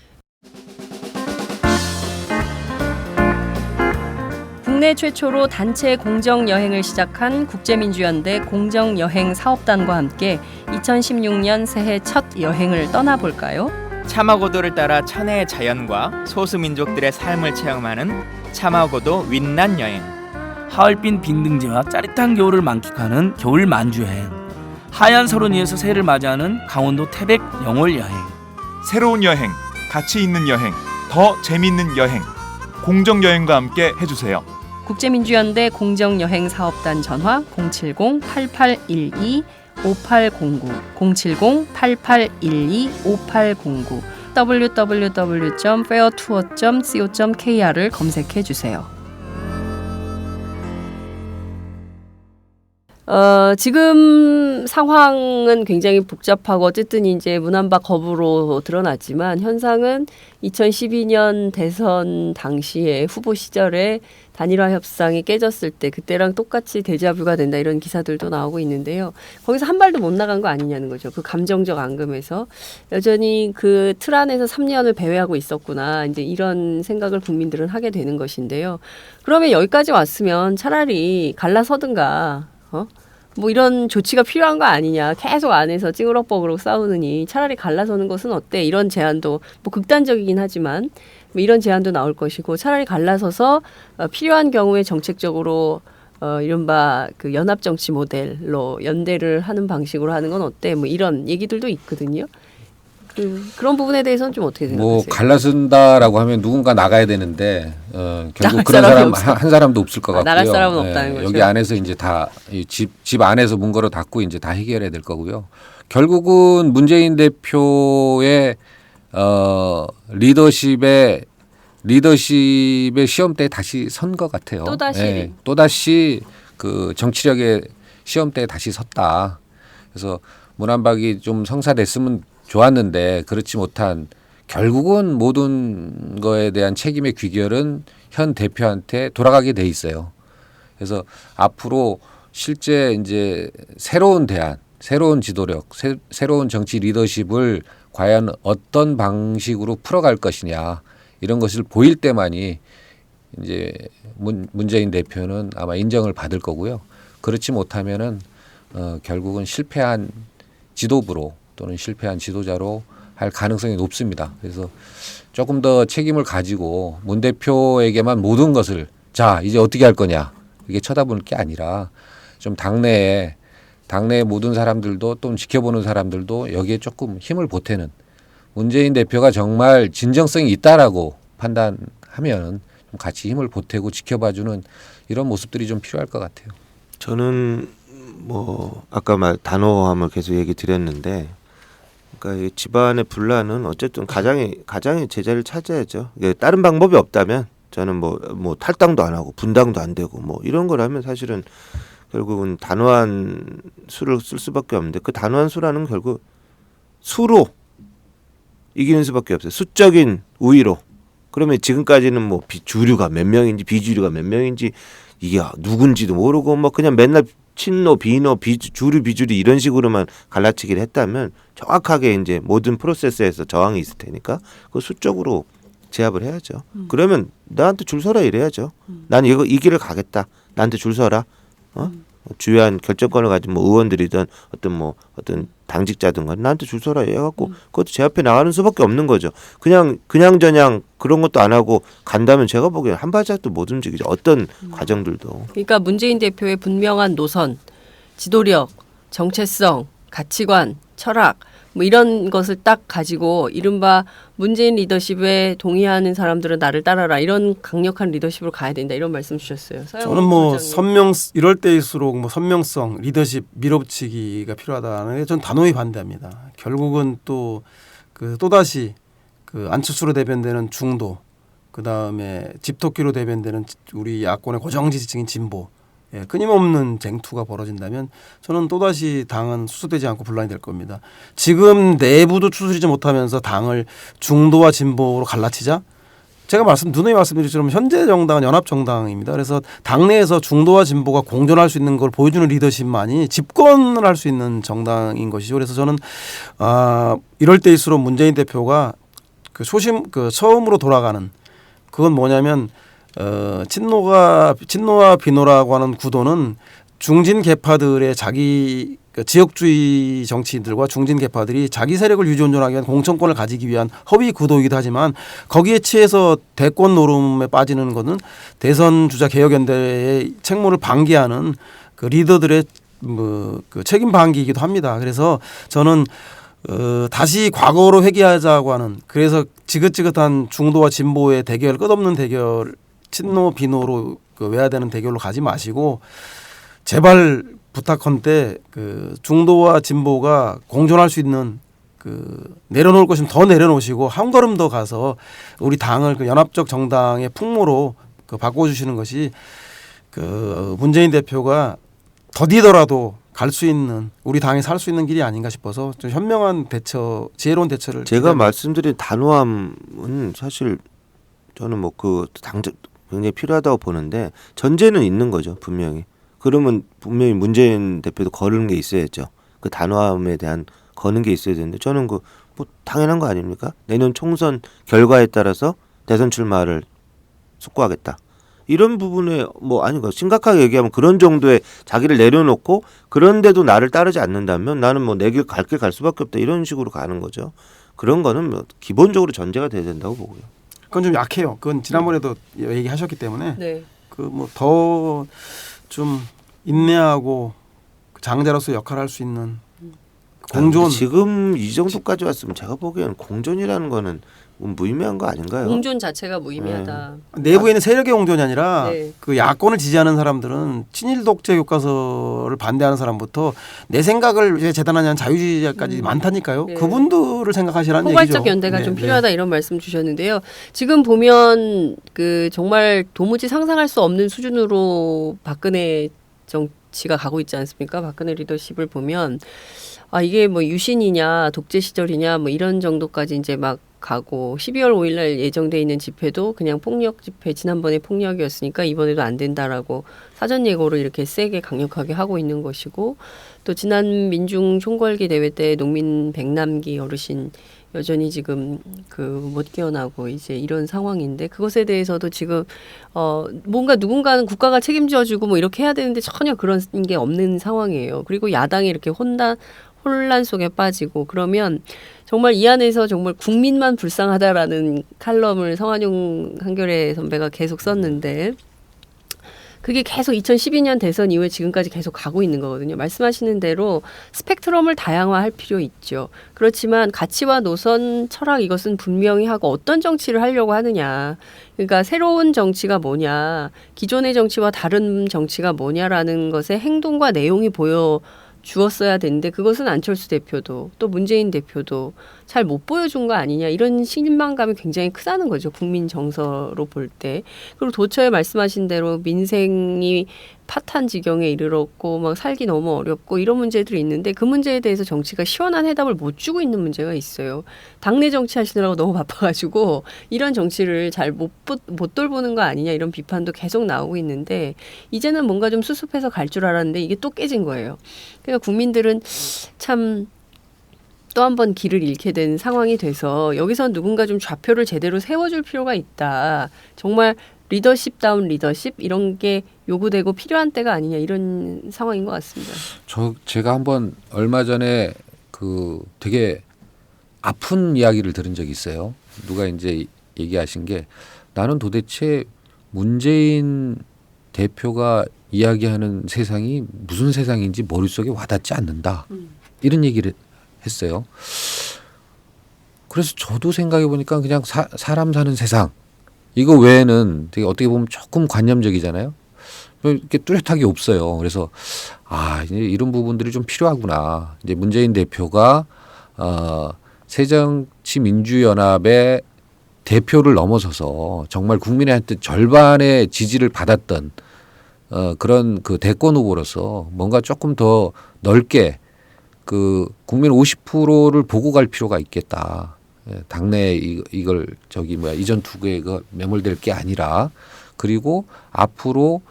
국내 최초로 단체 공정여행을 시작한 국제민주연대 공정여행사업단과 함께 2016년 새해 첫 여행을 떠나볼까요? 차마고도를 따라 천혜의 자연과 소수민족들의 삶을 체험하는 차마고도 윈난 여행. 하얼빈 빈등지와 짜릿한 겨울을 만끽하는 겨울 만주여행. 하얀 설원 위에서 새해를 맞이하는 강원도 태백 영월 여행. 새로운 여행, 가치 있는 여행, 더 재밌는 여행. 공정여행과 함께 해주세요. 국제민주연대 공정여행사업단 전화 070-8812-5809 070-8812-5809 www.fairtour.co.kr을 검색해 주세요. 지금 상황은 굉장히 복잡하고 어쨌든 이제 문안박 거부로 드러났지만 현상은 2012년 대선 당시에 후보 시절에 단일화 협상이 깨졌을 때 그때랑 똑같이 데자뷰가 된다 이런 기사들도 나오고 있는데요. 거기서 한 발도 못 나간 거 아니냐는 거죠. 그 감정적 앙금에서 여전히 그 틀 안에서 3년을 배회하고 있었구나. 이제 이런 생각을 국민들은 하게 되는 것인데요. 그러면 여기까지 왔으면 차라리 갈라서든가 뭐 이런 조치가 필요한 거 아니냐. 계속 안에서 찡으럭버그럭 싸우느니 차라리 갈라서는 것은 어때? 이런 제안도 뭐 극단적이긴 하지만 뭐 이런 제안도 나올 것이고 차라리 갈라서서 필요한 경우에 정책적으로 이른바 그 연합정치 모델로 연대를 하는 방식으로 하는 건 어때? 뭐 이런 얘기들도 있거든요. 그런 부분에 대해서는 좀 어떻게 생각하세요? 뭐 갈라선다라고 하면 누군가 나가야 되는데 결국 그런 사람 한 사람도 없을 것 같고요. 나갈 사람은 없다는 거죠. 여기 안에서 이제 다 집 안에서 문거로 닫고 이제 다 해결해야 될 거고요. 결국은 문재인 대표의 리더십의 시험대에 다시 선 것 같아요. 또다시 그 정치력의 시험대에 다시 섰다. 그래서 문안박이 좀 성사됐으면 좋았는데 그렇지 못한 결국은 모든 거에 대한 책임의 귀결은 현 대표한테 돌아가게 돼 있어요. 그래서 앞으로 실제 이제 새로운 대안, 새로운 지도력, 새로운 정치 리더십을 과연 어떤 방식으로 풀어갈 것이냐 이런 것을 보일 때만이 이제 문재인 대표는 아마 인정을 받을 거고요. 그렇지 못하면은 결국은 실패한 지도부로 또는 실패한 지도자로 할 가능성이 높습니다. 그래서 조금 더 책임을 가지고 문 대표에게만 모든 것을 자 이제 어떻게 할 거냐 이게 쳐다보는 게 아니라 좀 당내에 모든 사람들도 또 지켜보는 사람들도 여기에 조금 힘을 보태는 문재인 대표가 정말 진정성이 있다라고 판단하면 좀 같이 힘을 보태고 지켜봐주는 이런 모습들이 좀 필요할 것 같아요. 저는 뭐 아까 단호함을 계속 얘기 드렸는데, 그러니까 이 집안의 분란은 어쨌든 가장이 제자리를 찾아야죠. 다른 방법이 없다면 저는 뭐 탈당도 안 하고 분당도 안 되고 뭐 이런 걸 하면 사실은 결국은 단호한 수를 쓸 수밖에 없는데 그 단호한 수라는 결국 수로 이기는 수밖에 없어요. 수적인 우위로. 그러면 지금까지는 뭐 주류가 몇 명인지 비주류가 몇 명인지 이게 누군지도 모르고 뭐 그냥 맨날 친노, 비노, 주류, 비주류 이런 식으로만 갈라치기를 했다면 정확하게 이제 모든 프로세스에서 저항이 있을 테니까 그 수적으로 제압을 해야죠. 그러면 나한테 줄 서라 이래야죠. 난 이 길을 가겠다. 나한테 줄 서라. 주요한 결정권을 가진 뭐 의원들이든 어떤 당직자든 간에 나한테 줄 서라 해갖고 그것도 제 앞에 나가는 수밖에 없는 거죠. 그냥 그런 것도 안 하고 간다면 제가 보기엔 한 발짝도 못 움직이죠. 어떤 과정들도. 그러니까 문재인 대표의 분명한 노선, 지도력, 정체성, 가치관, 철학 뭐 이런 것을 딱 가지고 이른바 문재인 리더십에 동의하는 사람들은 나를 따라라 이런 강력한 리더십으로 가야 된다 이런 말씀 주셨어요. 저는 뭐 이럴 때일수록 뭐 선명성, 리더십, 밀어붙이기가 필요하다는 게 전 단호히 반대합니다. 결국은 또다시 그 안철수로 대변되는 중도, 그 다음에 집토끼로 대변되는 우리 야권의 고정 지지층인 진보, 끊임없는 쟁투가 벌어진다면 저는 또다시 당은 수습되지 않고 분란이 될 겁니다. 지금 내부도 추스리지 못하면서 당을 중도와 진보로 갈라치자? 제가 누누이 말씀드린 것처럼 현재 정당은 연합정당입니다. 그래서 당내에서 중도와 진보가 공존할 수 있는 걸 보여주는 리더십만이 집권을 할 수 있는 정당인 것이죠. 그래서 저는 이럴 때일수록 문재인 대표가 처음으로 돌아가는 그건 뭐냐면 친노와 비노라고 하는 구도는 중진 계파들의 자기 지역주의 정치인들과 중진 계파들이 자기 세력을 유지온전하기 위한 공천권을 가지기 위한 허위 구도이기도 하지만 거기에 취해서 대권 노름에 빠지는 것은 대선 주자 개혁연대의 책무를 방기하는 그 리더들의 그 책임 방기이기도 합니다. 그래서 저는 다시 과거로 회귀하자고 하는 그래서 지긋지긋한 중도와 진보의 대결 끝없는 대결 친노 비노로 외화되는 대결로 가지 마시고 제발 부탁컨대 그 중도와 진보가 공존할 수 있는 내려놓을 것이면 더 내려놓으시고 한 걸음 더 가서 우리 당을 연합적 정당의 풍모로 바꿔주시는 것이 문재인 대표가 더디더라도 갈 수 있는 우리 당이 살 수 있는 길이 아닌가 싶어서 좀 현명한 대처, 지혜로운 대처를 제가 말씀드린 단호함은 사실 저는 굉장히 필요하다고 보는데 전제는 있는 거죠 분명히. 그러면 분명히 문재인 대표도 거르는 게 있어야죠. 그 단호함에 대한 거는 게 있어야 되는데 저는 뭐 당연한 거 아닙니까? 내년 총선 결과에 따라서 대선 출마를 숙고하겠다. 이런 부분에 심각하게 얘기하면 그런 정도의 자기를 내려놓고 그런데도 나를 따르지 않는다면 나는 내 길 갈 길 갈 수밖에 없다 이런 식으로 가는 거죠. 그런 거는 기본적으로 전제가 돼야 된다고 보고요. 그건 좀 약해요. 그건 지난번에도 얘기하셨기 때문에 네. 더 좀 인내하고 장자로서 역할을 할 수 있는 공존. 지금 이 정도까지 왔으면 제가 보기에는 공존이라는 거는 무의미한 거 아닌가요? 공존 자체가 무의미하다. 내부에 있는 세력의 공존이 아니라 네. 그 야권을 지지하는 사람들은 친일 독재 교과서를 반대하는 사람부터 내 생각을 왜 재단하냐는 자유주의자까지 많다니까요. 네. 그분들을 생각하시라는 얘기죠. 포괄적 연대가 좀 필요하다 이런 말씀 주셨는데요. 지금 보면 정말 도무지 상상할 수 없는 수준으로 박근혜 정치가 가고 있지 않습니까? 박근혜 리더십을 보면 이게 유신이냐 독재 시절이냐 이런 정도까지 이제 막 가고 12월 5일 날 예정돼 있는 집회도 그냥 폭력 집회 지난번에 폭력이었으니까 이번에도 안 된다라고 사전 예고를 이렇게 세게 강력하게 하고 있는 것이고 또 지난 민중 총궐기 대회 때 농민 백남기 어르신 여전히 지금 못 깨어나고 이제 이런 상황인데 그것에 대해서도 지금 뭔가 누군가는 국가가 책임져주고 이렇게 해야 되는데 전혀 그런 게 없는 상황이에요. 그리고 야당이 이렇게 혼란 속에 빠지고 그러면 정말 이 안에서 정말 국민만 불쌍하다라는 칼럼을 성한용 한겨레 선배가 계속 썼는데 그게 계속 2012년 대선 이후에 지금까지 계속 가고 있는 거거든요. 말씀하시는 대로 스펙트럼을 다양화할 필요 있죠. 그렇지만 가치와 노선, 철학 이것은 분명히 하고 어떤 정치를 하려고 하느냐. 그러니까 새로운 정치가 뭐냐. 기존의 정치와 다른 정치가 뭐냐라는 것의 행동과 내용이 주었어야 되는데 그것은 안철수 대표도 또 문재인 대표도 잘 못 보여준 거 아니냐 이런 실망감이 굉장히 크다는 거죠. 국민 정서로 볼 때. 그리고 도처에 말씀하신 대로 민생이 파탄 지경에 이르렀고 막 살기 너무 어렵고 이런 문제들이 있는데 그 문제에 대해서 정치가 시원한 해답을 못 주고 있는 문제가 있어요. 당내 정치 하시느라고 너무 바빠가지고 이런 정치를 잘 못 돌보는 거 아니냐 이런 비판도 계속 나오고 있는데 이제는 뭔가 좀 수습해서 갈 줄 알았는데 이게 또 깨진 거예요. 그러니까 국민들은 참 또 한 번 길을 잃게 된 상황이 돼서 여기서 누군가 좀 좌표를 제대로 세워줄 필요가 있다. 정말 리더십다운 리더십 이런 게 요구되고 필요한 때가 아니냐 이런 상황인 것 같습니다. 제가 한번 얼마 전에 되게 아픈 이야기를 들은 적이 있어요. 누가 이제 얘기하신 게 나는 도대체 문재인 대표가 이야기하는 세상이 무슨 세상인지 머릿속에 와닿지 않는다. 이런 얘기를 했어요. 그래서 저도 생각해 보니까 그냥 사람 사는 세상 이거 외에는 되게 어떻게 보면 조금 관념적이잖아요. 이렇게 뚜렷하게 없어요. 그래서 이제 이런 부분들이 좀 필요하구나. 이제 문재인 대표가 새정치민주연합의 대표를 넘어서서 정말 국민한테 절반의 지지를 받았던 그런 그 대권 후보로서 뭔가 조금 더 넓게 국민 50%를 보고 갈 필요가 있겠다. 당내에 이걸 이전 투구에 매몰될 게 아니라 그리고 앞으로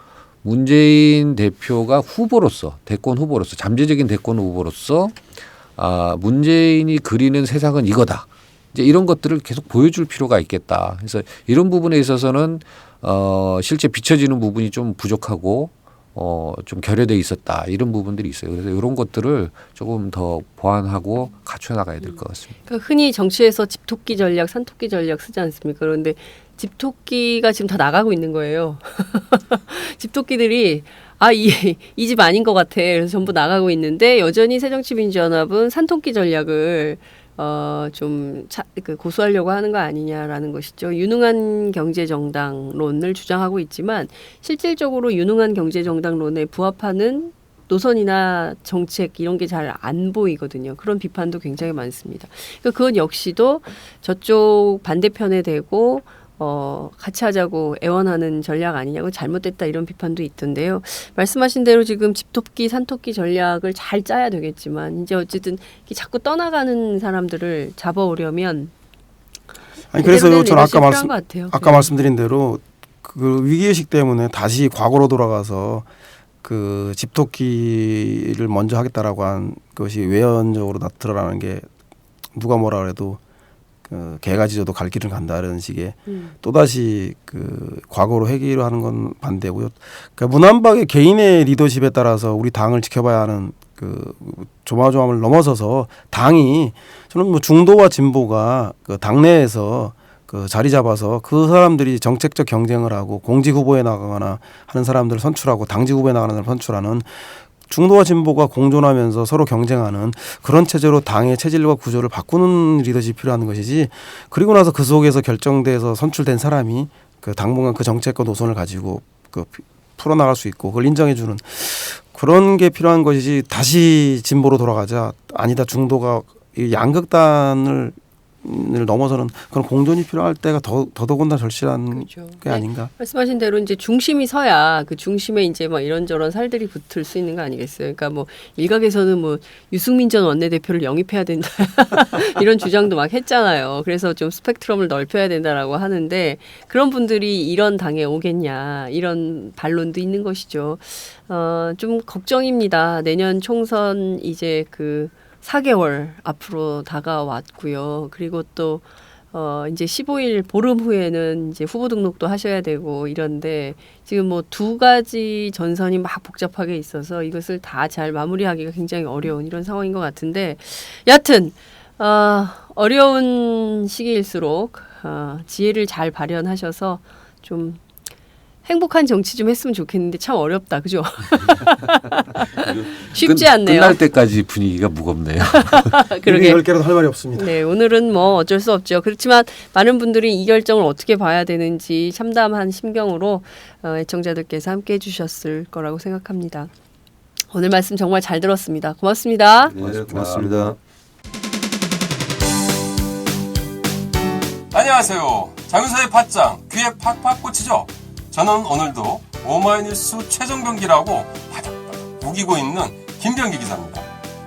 문재인 대표가 후보로서 대권 후보로서 잠재적인 대권 후보로서 문재인이 그리는 세상은 이거다. 이제 이런 것들을 계속 보여줄 필요가 있겠다. 그래서 이런 부분에 있어서는 실제 비춰지는 부분이 좀 부족하고 좀 결여돼 있었다 이런 부분들이 있어요. 그래서 이런 것들을 조금 더 보완하고 갖춰 나가야 될 것 같습니다. 그러니까 흔히 정치에서 집토끼 전략, 산토끼 전략 쓰지 않습니까? 그런데 집토끼가 지금 다 나가고 있는 거예요. 집토끼들이 이 집 아닌 것 같아. 그래서 전부 나가고 있는데 여전히 새정치민주연합은 산토끼 전략을 고수하려고 하는 거 아니냐라는 것이죠. 유능한 경제정당론을 주장하고 있지만 실질적으로 유능한 경제정당론에 부합하는 노선이나 정책 이런 게 잘 안 보이거든요. 그런 비판도 굉장히 많습니다. 그러니까 그건 역시도 저쪽 반대편에 대고 같이 하자고 애원하는 전략 아니냐고 잘못됐다 이런 비판도 있던데요. 말씀하신 대로 지금 집토끼, 산토끼 전략을 잘 짜야 되겠지만 이제 어쨌든 자꾸 떠나가는 사람들을 잡아오려면 그래서 저는 아까 네. 말씀드린 대로 그 위기의식 때문에 다시 과거로 돌아가서 그 집토끼를 먼저 하겠다라고 한 것이 외연적으로 드러나는 게 누가 뭐라 그래도 개가 짖어도 갈 길은 간다는 식의 또다시 과거로 회귀를 하는 건 반대고요. 그러니까 문한박의 개인의 리더십에 따라서 우리 당을 지켜봐야 하는 조마조마을 넘어서서 당이 저는 중도와 진보가 당내에서 자리 잡아서 그 사람들이 정책적 경쟁을 하고 공직 후보에 나가거나 하는 사람들을 선출하고 당직 후보에 나가는 사람을 선출하는 중도와 진보가 공존하면서 서로 경쟁하는 그런 체제로 당의 체질과 구조를 바꾸는 리더십이 필요한 것이지 그리고 나서 그 속에서 결정돼서 선출된 사람이 당분간 그 정책과 노선을 가지고 풀어나갈 수 있고 그걸 인정해주는 그런 게 필요한 것이지 다시 진보로 돌아가자 아니다 중도가 양극단을 넘어서는 그런 공존이 필요할 때가 더더군다나 절실한 게 아닌가. 말씀하신 대로 이제 중심이 서야 그 중심에 이제 막 이런저런 살들이 붙을 수 있는 거 아니겠어요. 그러니까 뭐 일각에서는 유승민 전 원내대표를 영입해야 된다 이런 주장도 막 했잖아요. 그래서 좀 스펙트럼을 넓혀야 된다라고 하는데 그런 분들이 이런 당에 오겠냐 이런 반론도 있는 것이죠. 좀 걱정입니다. 내년 총선 이제 4개월 앞으로 다가왔고요. 그리고 또 이제 15일 보름 후에는 이제 후보 등록도 하셔야 되고 이런데 지금 2가지 전선이 막 복잡하게 있어서 이것을 다 잘 마무리하기가 굉장히 어려운 이런 상황인 것 같은데 여하튼 어려운 시기일수록 지혜를 잘 발현하셔서 좀 행복한 정치 좀 했으면 좋겠는데 참 어렵다. 그죠? 쉽지 않네요. 끝날 때까지 분위기가 무겁네요. 그러게 10개라도 할 말이 없습니다. 네, 오늘은 어쩔 수 없죠. 그렇지만 많은 분들이 이 결정을 어떻게 봐야 되는지 참담한 심경으로 애청자들께서 함께해 주셨을 거라고 생각합니다. 오늘 말씀 정말 잘 들었습니다. 고맙습니다. 네, 고맙습니다. 안녕하세요. 장윤서의 팟짱 귀에 팍팍 꽂히죠? 저는 오늘도 오마이뉴스 최종병기라고 바닥바닥 우기고 있는 김병기 기자입니다.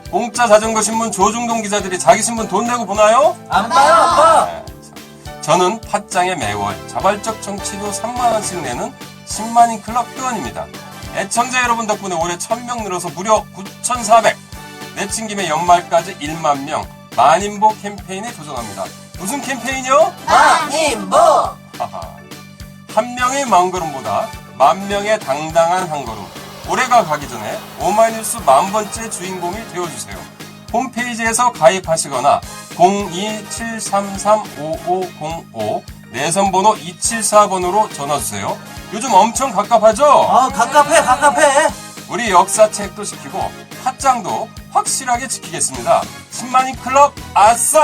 공짜 자전거 신문 조중동 기자들이 자기 신문 돈 내고 보나요? 안 봐요, 아빠. 네. 저는 팟짱에 매월 자발적 정치료 3만 원씩 내는 10만인 클럽 회원입니다. 애청자 여러분 덕분에 올해 1000명 늘어서 무려 9,400. 내친 김에 연말까지 1만 명 만인보 캠페인에 도전합니다. 무슨 캠페인이요? 만인보. 한 명의 마음걸음보다 만 명의 당당한 한 걸음. 올해가 가기 전에 오마이뉴스 10,000번째 주인공이 되어주세요. 홈페이지에서 가입하시거나 02-733-5505 내선번호 274번으로 전화주세요. 요즘 엄청 갑갑하죠? 갑갑해. 우리 역사책도 지키고 팟짱도 확실하게 지키겠습니다. 10만인 클럽 아싸!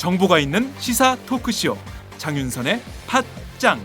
정보가 있는 시사 토크쇼 장윤선의 팟짱.